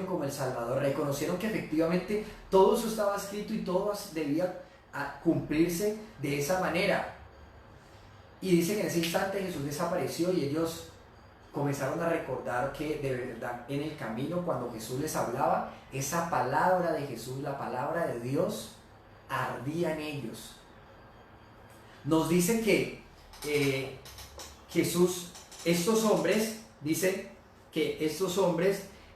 como el Salvador, reconocieron que efectivamente todo eso estaba escrito y todo debía cumplirse de esa manera. Y dice que en ese instante Jesús desapareció y ellos comenzaron a recordar que de verdad en el camino, cuando Jesús les hablaba, esa palabra de Jesús, la palabra de Dios, ardía en ellos. Nos dice que estos hombres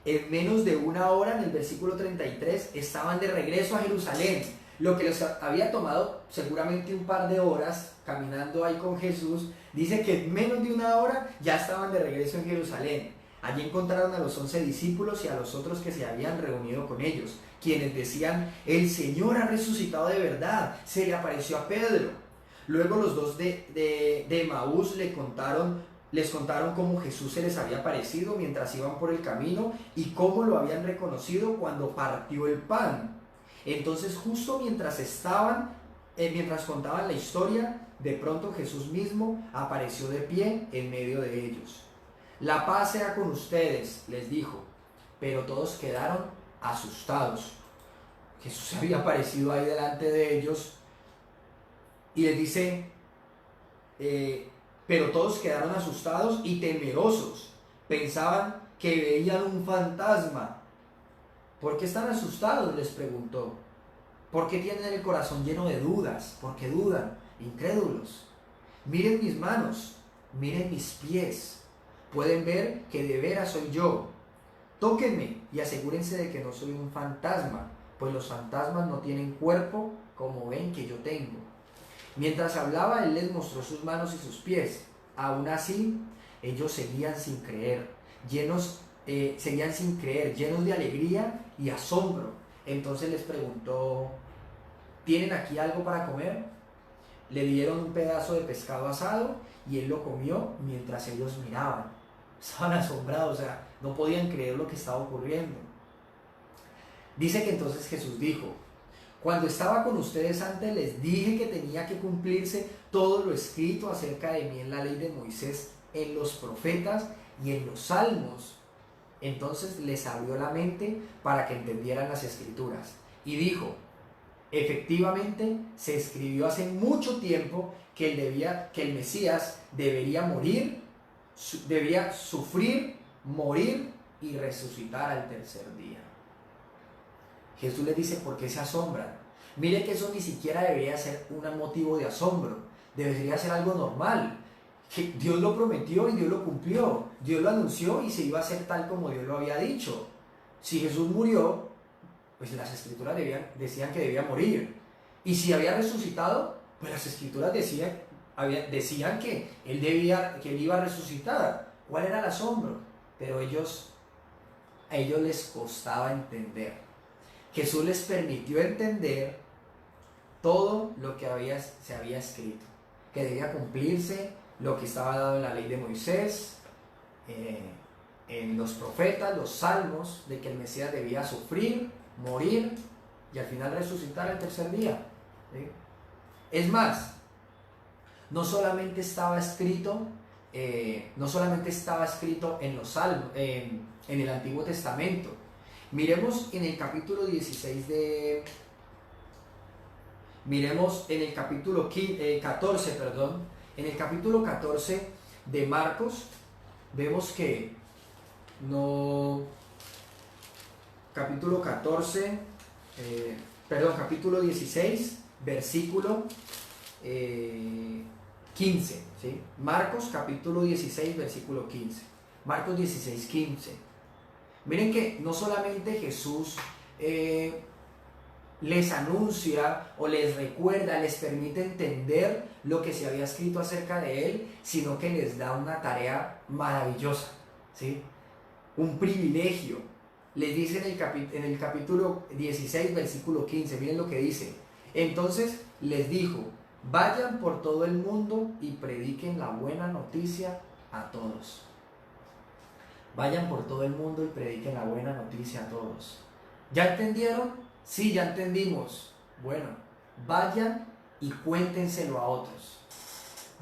en menos de una hora, en el versículo 33, estaban de regreso a Jerusalén. Lo que les había tomado seguramente un par de horas caminando ahí con Jesús, dice que en menos de una hora ya estaban de regreso en Jerusalén. Allí encontraron a los 11 discípulos y a los otros que se habían reunido con ellos, quienes decían: el Señor ha resucitado de verdad, se le apareció a Pedro. Luego los dos de Emaús les contaron cómo Jesús se les había aparecido mientras iban por el camino y cómo lo habían reconocido cuando partió el pan. Entonces, justo mientras contaban la historia, de pronto Jesús mismo apareció de pie en medio de ellos. La paz sea con ustedes, les dijo, pero todos quedaron asustados. Jesús se había aparecido ahí delante de ellos y les dice, pero todos quedaron asustados y temerosos. Pensaban que veían un fantasma. ¿Por qué están asustados?, les preguntó. ¿Por qué tienen el corazón lleno de dudas? ¿Por qué dudan? Incrédulos. Miren mis manos, miren mis pies. Pueden ver que de veras soy yo. Tóquenme y asegúrense de que no soy un fantasma, pues los fantasmas no tienen cuerpo como ven que yo tengo. Mientras hablaba, él les mostró sus manos y sus pies. Aún así, ellos seguían sin creer, llenos de alegría y asombro. Entonces les preguntó: ¿tienen aquí algo para comer? Le dieron un pedazo de pescado asado y él lo comió mientras ellos miraban. Estaban asombrados, o sea, no podían creer lo que estaba ocurriendo. Dice que entonces Jesús dijo: cuando estaba con ustedes antes les dije que tenía que cumplirse todo lo escrito acerca de mí en la ley de Moisés, en los profetas y en los salmos. Entonces les abrió la mente para que entendieran las escrituras y dijo: efectivamente se escribió hace mucho tiempo que el Mesías debería morir, debería sufrir, morir y resucitar al tercer día. Jesús les dice: ¿por qué se asombran? Mire que eso ni siquiera debería ser un motivo de asombro, debería ser algo normal. Que Dios lo prometió y Dios lo cumplió, Dios lo anunció y se iba a hacer tal como Dios lo había dicho. Si Jesús murió, pues las escrituras decían que debía morir. Y si había resucitado, pues las escrituras decían que él iba a resucitar. ¿Cuál era el asombro? Pero a ellos les costaba entender. Jesús les permitió entender todo lo que se había escrito, que debía cumplirse lo que estaba dado en la ley de Moisés, en los profetas, los salmos, de que el Mesías debía sufrir, morir y al final resucitar al tercer día. ¿Sí? Es más, no solamente estaba escrito en los salmos, en el Antiguo Testamento. Miremos en el capítulo 14, perdón. En el capítulo 14 de Marcos, vemos que capítulo 16, versículo 15, ¿sí? Marcos capítulo 16, versículo 15. Marcos 16, 15. Miren que no solamente Jesús les anuncia o les recuerda, les permite entender lo que se había escrito acerca de él, sino que les da una tarea maravillosa, ¿sí? Un privilegio. Les dice en el capítulo 16, versículo 15, miren lo que dice. Entonces les dijo: vayan por todo el mundo y prediquen la buena noticia a todos. Vayan por todo el mundo y prediquen la buena noticia a todos. ¿Ya entendieron? Sí, ya entendimos. Bueno, vayan y cuéntenselo a otros.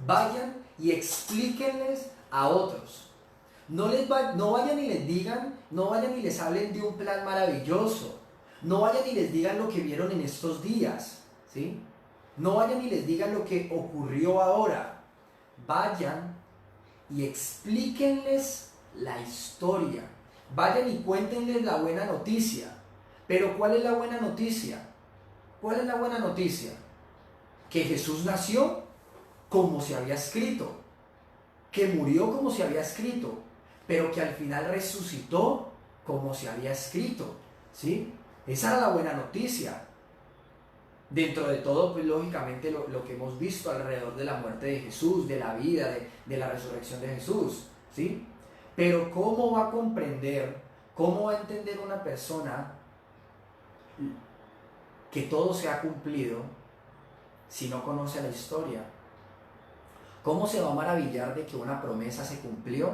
Vayan y explíquenles a otros. No vayan y les digan, no vayan y les hablen de un plan maravilloso. No vayan y les digan lo que vieron en estos días, ¿sí? No vayan y les digan lo que ocurrió ahora. Vayan y explíquenles la historia. Vayan y cuéntenles la buena noticia. Pero ¿cuál es la buena noticia? ¿Cuál es la buena noticia? Que Jesús nació como se había escrito, que murió como se había escrito, pero que al final resucitó como se había escrito, ¿sí? Esa era la buena noticia. Dentro de todo, pues lógicamente lo que hemos visto alrededor de la muerte de Jesús, de la vida, de la resurrección de Jesús, ¿sí? Pero ¿cómo va a comprender, cómo va a entender una persona que todo se ha cumplido si no conoce la historia? ¿Cómo se va a maravillar de que una promesa se cumplió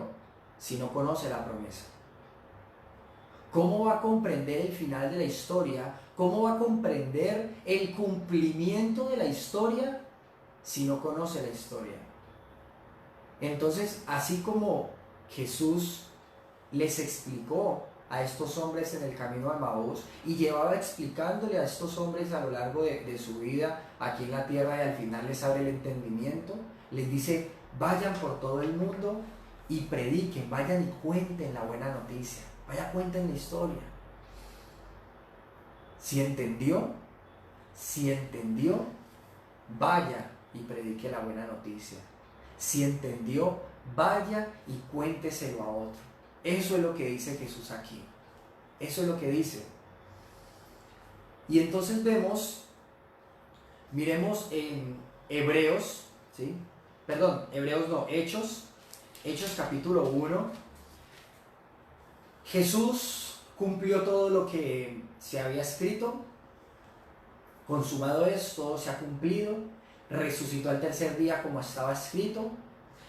si no conoce la promesa? ¿Cómo va a comprender el final de la historia? ¿Cómo va a comprender el cumplimiento de la historia si no conoce la historia? Entonces, así como Jesús les explicó a estos hombres en el camino a Emaús y llevaba explicándole a estos hombres a lo largo de su vida aquí en la tierra, y al final les abre el entendimiento, les dice: vayan por todo el mundo y prediquen, vayan y cuenten la buena noticia, vaya, cuenten la historia. Si entendió, vaya y predique la buena noticia. Si entendió, vaya y cuénteselo a otro. Eso es lo que dice Jesús aquí. Eso es lo que dice. Y entonces vemos Miremos en Hebreos, ¿sí? Perdón, Hebreos no, Hechos capítulo 1. Jesús cumplió todo lo que se había escrito, consumado es, todo se ha cumplido, resucitó al tercer día como estaba escrito,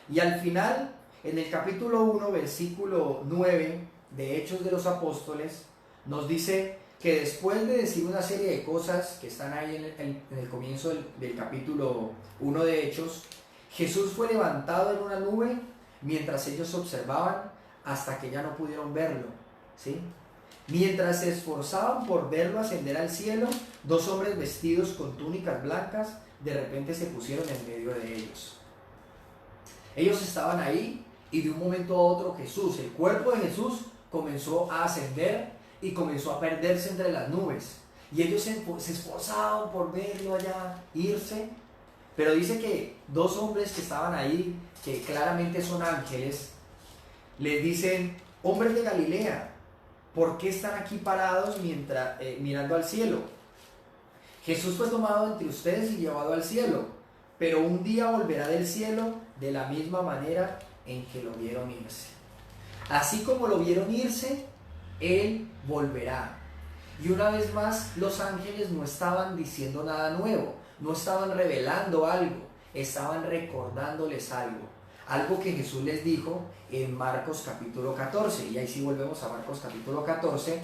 y al final, en el capítulo 1, versículo 9 de Hechos de los Apóstoles, nos dice que después de decir una serie de cosas que están ahí en el comienzo del capítulo 1 de Hechos, Jesús fue levantado en una nube mientras ellos observaban hasta que ya no pudieron verlo, ¿sí? Mientras se esforzaban por verlo ascender al cielo, dos hombres vestidos con túnicas blancas de repente se pusieron en medio de ellos. Ellos estaban ahí y de un momento a otro Jesús, el cuerpo de Jesús, comenzó a ascender y comenzó a perderse entre las nubes. Y ellos se esforzaban por verlo allá, irse. Pero dice que dos hombres que estaban ahí, que claramente son ángeles, les dicen: hombres de Galilea, ¿por qué están aquí parados mirando al cielo? Jesús fue tomado entre ustedes y llevado al cielo, pero un día volverá del cielo de la misma manera en que lo vieron irse. Así como lo vieron irse, Él volverá. Y una vez más, los ángeles no estaban diciendo nada nuevo, no estaban revelando algo, estaban recordándoles algo. Algo que Jesús les dijo en Marcos capítulo 14. Y ahí sí volvemos a Marcos capítulo 14,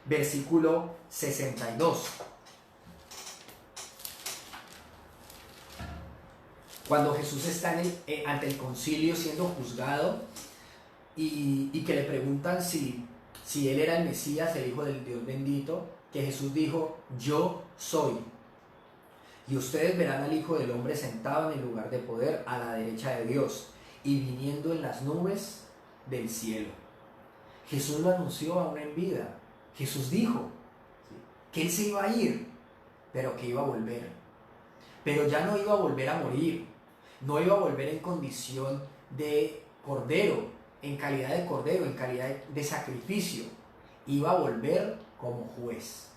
versículo 62. Cuando Jesús está ante el concilio siendo juzgado y que le preguntan si Él era el Mesías, el Hijo del Dios bendito, que Jesús dijo: yo soy. Y ustedes verán al Hijo del Hombre sentado en el lugar de poder a la derecha de Dios y viniendo en las nubes del cielo. Jesús lo anunció aún en vida. Jesús dijo que Él se iba a ir, pero que iba a volver. Pero ya no iba a volver a morir, no iba a volver en condición de cordero, en calidad de cordero, en calidad de sacrificio. Iba a volver como juez.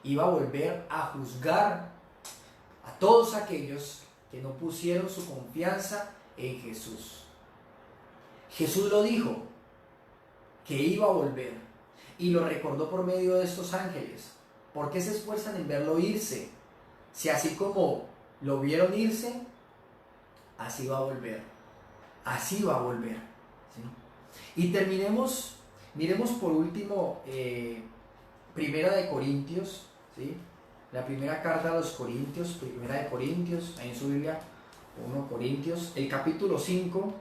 Iba a volver a juzgar a todos aquellos que no pusieron su confianza en Jesús. Jesús lo dijo, que iba a volver, y lo recordó por medio de estos ángeles. ¿Por qué se esfuerzan en verlo irse? Si así como lo vieron irse, así va a volver. Así va a volver, ¿sí? Y miremos por último Primera de Corintios, ¿sí? La primera carta a los Corintios, Primera de Corintios, ahí en su Biblia, 1 Corintios, el capítulo 5,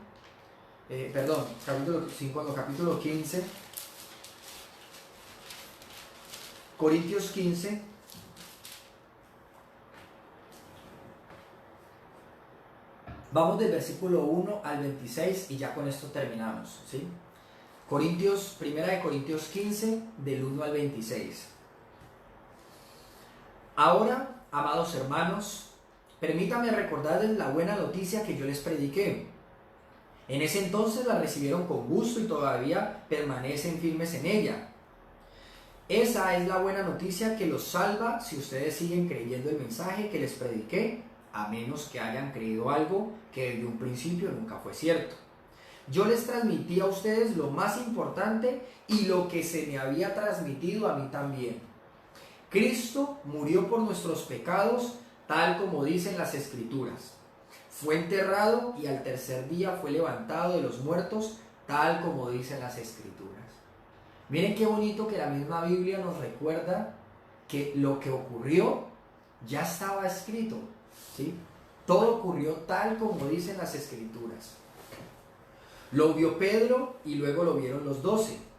capítulo 15, Corintios 15, vamos del versículo 1 al 26 y ya con esto terminamos, ¿sí? Primera de Corintios 15, del 1 al 26. Ahora, amados hermanos, permítanme recordarles la buena noticia que yo les prediqué. En ese entonces la recibieron con gusto y todavía permanecen firmes en ella. Esa es la buena noticia que los salva si ustedes siguen creyendo el mensaje que les prediqué, a menos que hayan creído algo que desde un principio nunca fue cierto. Yo les transmití a ustedes lo más importante y lo que se me había transmitido a mí también. Cristo murió por nuestros pecados, tal como dicen las Escrituras. Fue enterrado y al tercer día fue levantado de los muertos, tal como dicen las Escrituras. Miren qué bonito que la misma Biblia nos recuerda que lo que ocurrió ya estaba escrito, ¿sí? Todo ocurrió tal como dicen las Escrituras. Lo vio Pedro y luego lo vieron los 12.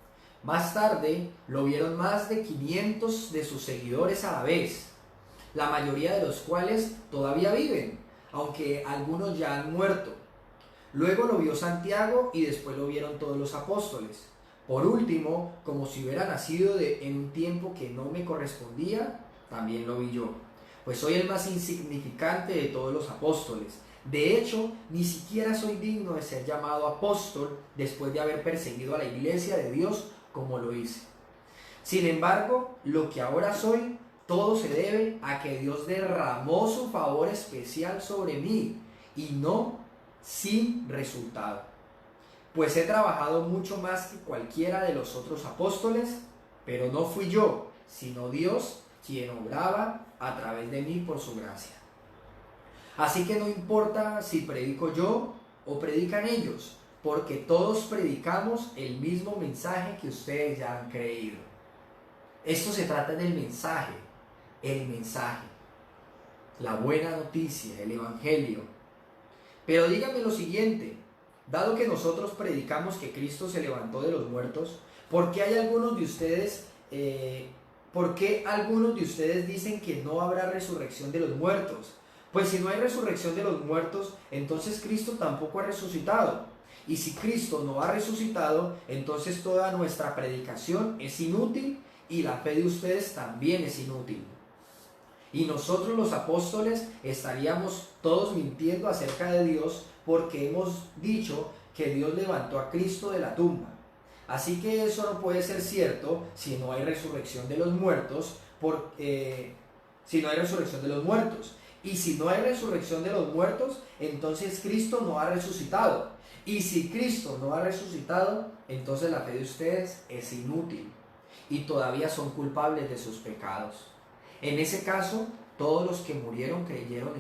Más tarde lo vieron más de 500 de sus seguidores a la vez, la mayoría de los cuales todavía viven, aunque algunos ya han muerto. Luego lo vio Santiago y después lo vieron todos los apóstoles. Por último, como si hubiera nacido en un tiempo que no me correspondía, también lo vi yo, pues soy el más insignificante de todos los apóstoles. De hecho, ni siquiera soy digno de ser llamado apóstol después de haber perseguido a la iglesia de Dios como lo hice. Sin embargo, lo que ahora soy, todo se debe a que Dios derramó su favor especial sobre mí y no sin resultado. Pues he trabajado mucho más que cualquiera de los otros apóstoles, pero no fui yo, sino Dios quien obraba a través de mí por su gracia. Así que no importa si predico yo o predican ellos, porque todos predicamos el mismo mensaje que ustedes ya han creído. Esto se trata del mensaje, la buena noticia, el evangelio. Pero díganme lo siguiente: dado que nosotros predicamos que Cristo se levantó de los muertos, ¿por qué algunos de ustedes dicen que no habrá resurrección de los muertos? Pues si no hay resurrección de los muertos, entonces Cristo tampoco ha resucitado. Y si Cristo no ha resucitado, entonces toda nuestra predicación es inútil y la fe de ustedes también es inútil. Y nosotros los apóstoles estaríamos todos mintiendo acerca de Dios, porque hemos dicho que Dios levantó a Cristo de la tumba. Así que eso no puede ser cierto si no hay resurrección de los muertos, Y si no hay resurrección de los muertos, entonces Cristo no ha resucitado. Y si Cristo no ha resucitado, entonces la fe de ustedes es inútil y todavía son culpables de sus pecados. En ese caso, todos los que murieron creyendo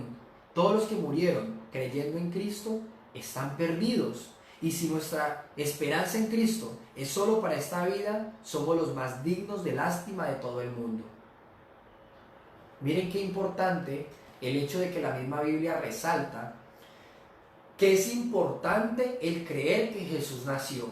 en Cristo están perdidos. Y si nuestra esperanza en Cristo es solo para esta vida, somos los más dignos de lástima de todo el mundo. Miren qué importante el hecho de que la misma Biblia resalta que es importante el creer que Jesús nació.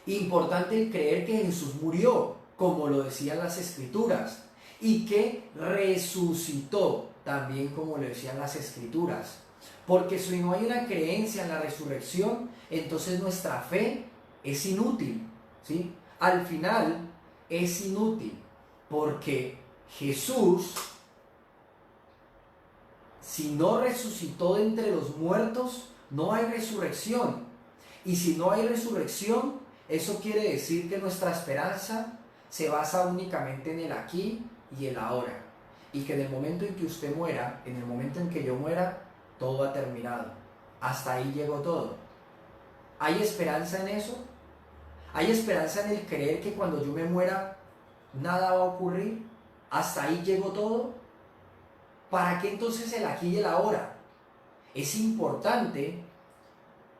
Importante el creer que Jesús murió, como lo decían las Escrituras, y que resucitó, también como lo decían las Escrituras. Porque si no hay una creencia en la resurrección, entonces nuestra fe es inútil, ¿sí? Al final es inútil, porque Jesús, si no resucitó de entre los muertos, no hay resurrección. Y si no hay resurrección, eso quiere decir que nuestra esperanza se basa únicamente en el aquí y el ahora. Y que en el momento en que usted muera, en el momento en que yo muera, todo ha terminado. Hasta ahí llegó todo. ¿Hay esperanza en eso? ¿Hay esperanza en el creer que cuando yo me muera nada va a ocurrir? ¿Hasta ahí llegó todo? ¿Para qué entonces el aquí y el ahora? Es importante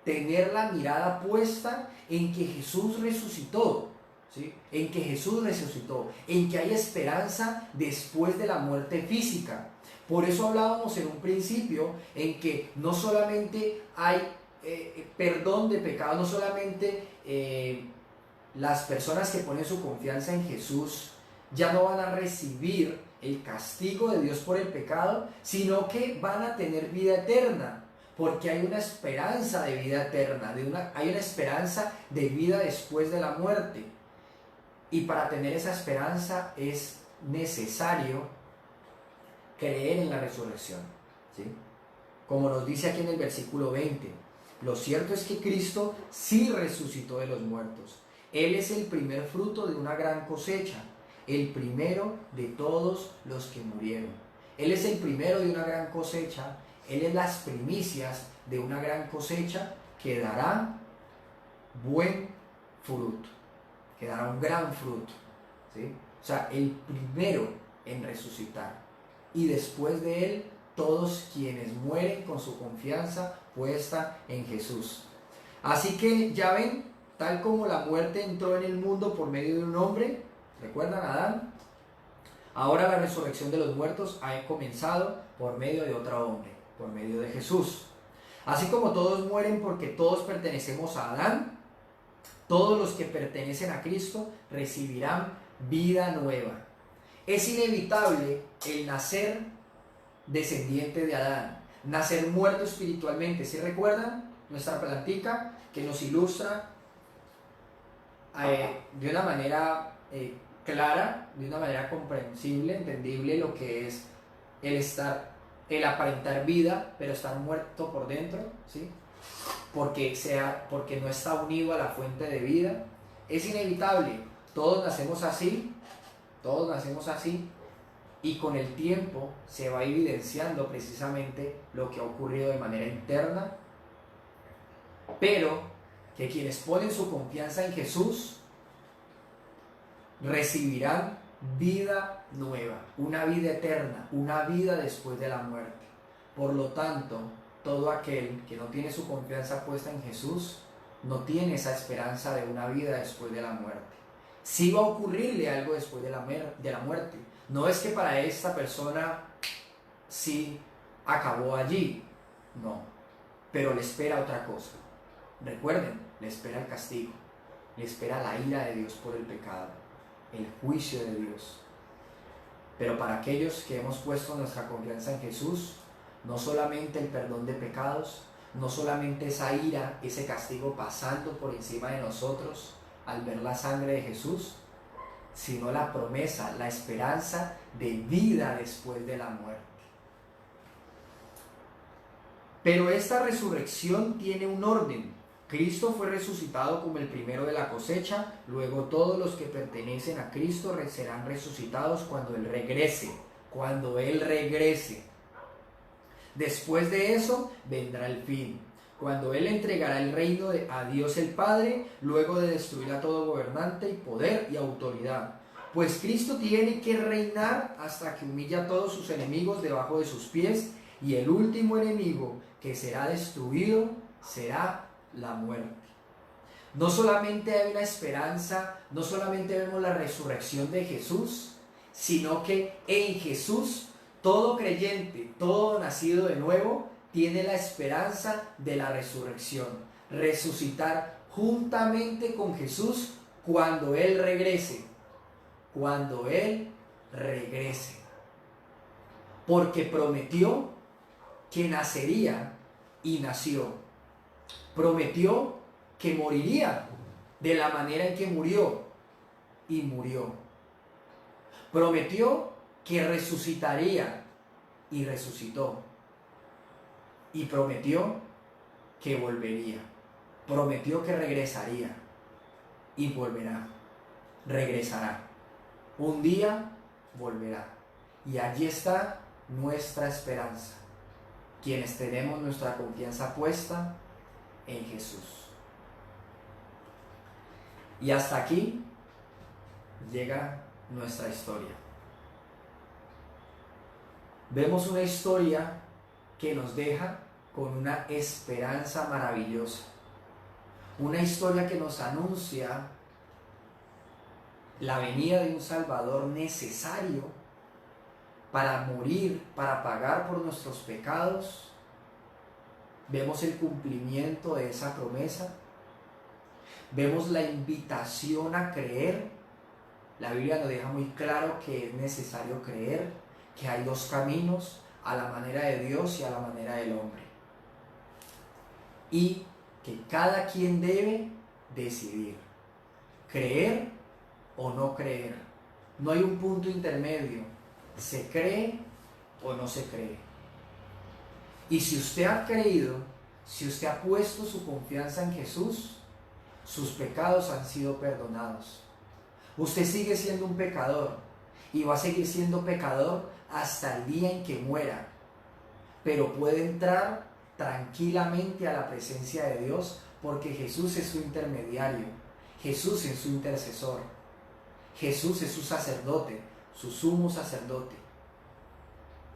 tener la mirada puesta en que Jesús resucitó, ¿sí? En que Jesús resucitó, en que hay esperanza después de la muerte física. Por eso hablábamos en un principio en que no solamente hay perdón de pecados, no solamente las personas que ponen su confianza en Jesús ya no van a recibir el castigo de Dios por el pecado, sino que van a tener vida eterna, porque hay una esperanza de vida eterna, hay una esperanza de vida después de la muerte. Y para tener esa esperanza es necesario creer en la resurrección, ¿sí? Como nos dice aquí en el versículo 20, lo cierto es que Cristo sí resucitó de los muertos. Él es el primer fruto de una gran cosecha, el primero de todos los que murieron. Él es el primero de una gran cosecha, Él es las primicias de una gran cosecha que dará buen fruto, que dará un gran fruto, ¿sí? O sea, el primero en resucitar. Y después de Él, todos quienes mueren con su confianza puesta en Jesús. Así que ya ven, tal como la muerte entró en el mundo por medio de un hombre, ¿recuerdan a Adán? Ahora la resurrección de los muertos ha comenzado por medio de otro hombre, por medio de Jesús. Así como todos mueren porque todos pertenecemos a Adán, todos los que pertenecen a Cristo recibirán vida nueva. Es inevitable el nacer descendiente de Adán, nacer muerto espiritualmente. ¿Sí recuerdan nuestra plática que nos ilustra de una manera clara, de una manera comprensible, entendible, lo que es el aparentar vida, pero estar muerto por dentro, ¿sí? Porque no está unido a la fuente de vida? Es inevitable, todos nacemos así, y con el tiempo se va evidenciando precisamente lo que ha ocurrido de manera interna, pero que quienes ponen su confianza en Jesús recibirán vida nueva, una vida eterna, una vida después de la muerte. Por lo tanto, todo aquel que no tiene su confianza puesta en Jesús no tiene esa esperanza de una vida después de la muerte. Sí va a ocurrirle algo después de la muerte. No es que para esta persona sí acabó allí, no, pero le espera otra cosa. Recuerden, le espera el castigo, le espera la ira de Dios por el pecado, el juicio de Dios. Pero para aquellos que hemos puesto nuestra confianza en Jesús, no solamente el perdón de pecados, no solamente esa ira, ese castigo pasando por encima de nosotros al ver la sangre de Jesús, sino la promesa, la esperanza de vida después de la muerte. Pero esta resurrección tiene un orden. Cristo fue resucitado como el primero de la cosecha, luego todos los que pertenecen a Cristo serán resucitados cuando Él regrese, Después de eso vendrá el fin, cuando Él entregará el reino a Dios el Padre, luego de destruir a todo gobernante y poder y autoridad. Pues Cristo tiene que reinar hasta que humille a todos sus enemigos debajo de sus pies, y el último enemigo que será destruido será la muerte. No solamente hay una esperanza, no solamente vemos la resurrección de Jesús, sino que en Jesús todo creyente, todo nacido de nuevo, tiene la esperanza de la resurrección. Resucitar juntamente con Jesús cuando Él regrese. Cuando Él regrese. Porque prometió que nacería y nació. Prometió que moriría de la manera en que murió y murió. Prometió que resucitaría y resucitó. Y prometió que volvería. Prometió que regresaría y volverá. Regresará. Un día volverá. Y allí está nuestra esperanza. Quienes tenemos nuestra confianza puesta en Jesús. Y hasta aquí llega nuestra historia. Vemos una historia que nos deja con una esperanza maravillosa. Una historia que nos anuncia la venida de un Salvador necesario para morir, para pagar por nuestros pecados. Vemos el cumplimiento de esa promesa. Vemos la invitación a creer. La Biblia nos deja muy claro que es necesario creer, que hay dos caminos, a la manera de Dios y a la manera del hombre. Y que cada quien debe decidir, creer o no creer. No hay un punto intermedio, se cree o no se cree. Y si usted ha creído, si usted ha puesto su confianza en Jesús, sus pecados han sido perdonados. Usted sigue siendo un pecador y va a seguir siendo pecador hasta el día en que muera, pero puede entrar tranquilamente a la presencia de Dios porque Jesús es su intermediario, Jesús es su intercesor, Jesús es su sacerdote, su sumo sacerdote,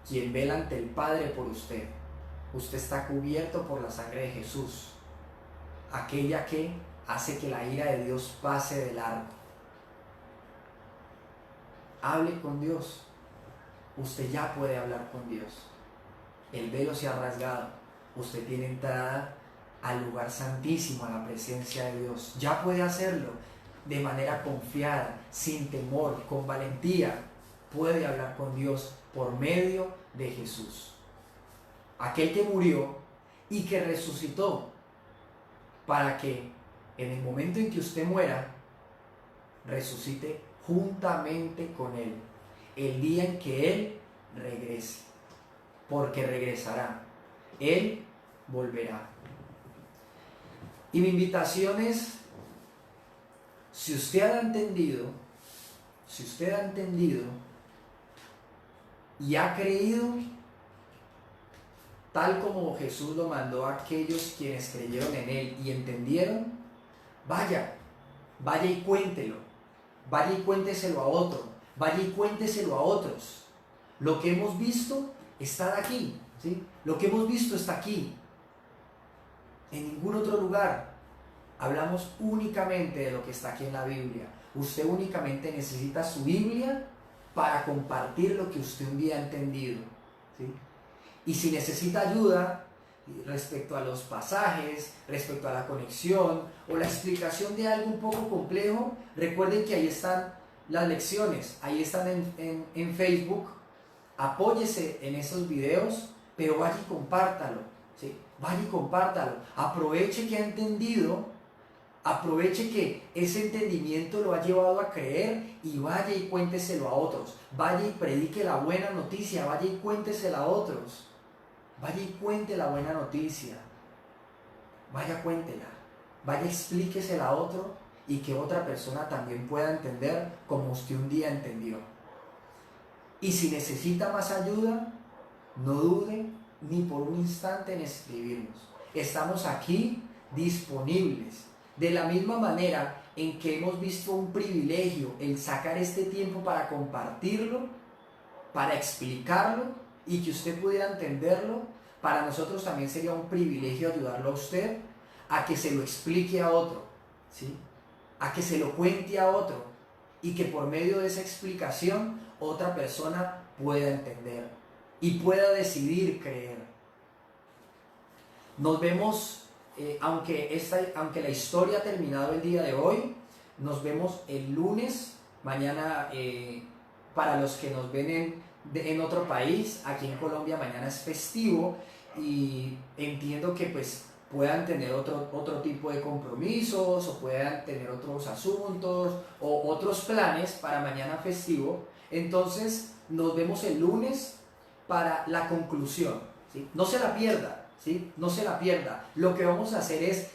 quien vela ante el Padre por usted. Usted está cubierto por la sangre de Jesús, aquella que hace que la ira de Dios pase de largo. Hable con Dios. Usted ya puede hablar con Dios. El velo se ha rasgado. Usted tiene entrada al lugar santísimo, a la presencia de Dios. Ya puede hacerlo de manera confiada, sin temor, con valentía. Puede hablar con Dios por medio de Jesús. Aquel que murió y que resucitó para que en el momento en que usted muera, resucite juntamente con Él, el día en que Él regrese, porque regresará, Él volverá. Y mi invitación es, si usted ha entendido y ha creído tal como Jesús lo mandó a aquellos quienes creyeron en Él y entendieron, vaya y cuéntelo, vaya y cuénteselo a otro, vaya y cuénteselo a otros. Lo que hemos visto está aquí, ¿sí? Lo que hemos visto está aquí, en ningún otro lugar. Hablamos únicamente de lo que está aquí en la Biblia. Usted únicamente necesita su Biblia para compartir lo que usted un día ha entendido, ¿sí? Y si necesita ayuda respecto a los pasajes, respecto a la conexión o la explicación de algo un poco complejo, recuerden que ahí están las lecciones, ahí están en Facebook. Apóyese en esos videos, pero vaya y compártalo, ¿sí? Vaya y compártalo. Aproveche que ha entendido, aproveche que ese entendimiento lo ha llevado a creer y vaya y cuénteselo a otros. Vaya y predique la buena noticia, vaya y cuéntesela a otros. Vaya y cuente la buena noticia. Vaya, cuéntela. Vaya, explíquesela a otro y que otra persona también pueda entender como usted un día entendió. Y si necesita más ayuda, no dude ni por un instante en escribirnos. Estamos aquí disponibles. De la misma manera en que hemos visto un privilegio el sacar este tiempo para compartirlo, para explicarlo y que usted pudiera entenderlo, para nosotros también sería un privilegio ayudarlo a usted a que se lo explique a otro, ¿sí? A que se lo cuente a otro y que por medio de esa explicación otra persona pueda entender y pueda decidir creer. Nos vemos, aunque la historia ha terminado el día de hoy, nos vemos el lunes, mañana, para los que nos ven en otro país. Aquí en Colombia mañana es festivo y entiendo que pues puedan tener otro tipo de compromisos o puedan tener otros asuntos o otros planes para mañana festivo. Entonces nos vemos el lunes para la conclusión, ¿sí? No se la pierda, ¿sí? No se la pierda. Lo que vamos a hacer es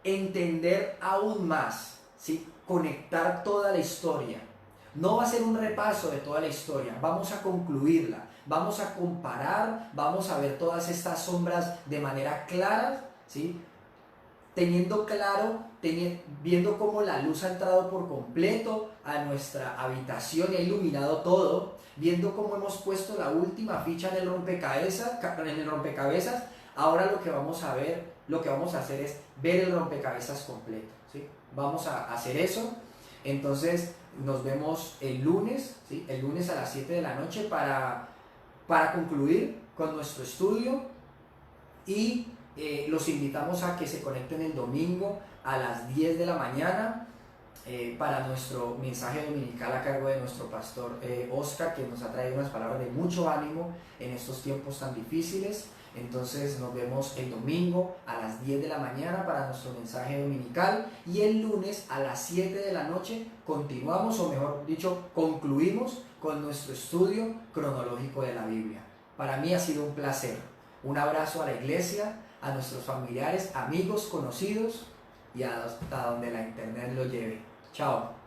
entender aún más, ¿sí? Conectar toda la historia. No va a ser un repaso de toda la historia, vamos a concluirla, vamos a comparar, vamos a ver todas estas sombras de manera clara, ¿sí? Teniendo claro, viendo cómo la luz ha entrado por completo a nuestra habitación y ha iluminado todo, viendo cómo hemos puesto la última ficha en el rompecabezas. Ahora lo que vamos a hacer es ver el rompecabezas completo, ¿sí? Vamos a hacer eso. Entonces nos vemos el lunes, ¿sí? El lunes a las 7 de la noche para concluir con nuestro estudio y los invitamos a que se conecten el domingo a las 10 de la mañana para nuestro mensaje dominical a cargo de nuestro pastor Oscar, que nos ha traído unas palabras de mucho ánimo en estos tiempos tan difíciles. Entonces nos vemos el domingo a las 10 de la mañana para nuestro mensaje dominical y el lunes a las 7 de la noche continuamos, o mejor dicho, concluimos con nuestro estudio cronológico de la Biblia. Para mí ha sido un placer. Un abrazo a la iglesia, a nuestros familiares, amigos, conocidos y hasta donde la internet lo lleve. Chao.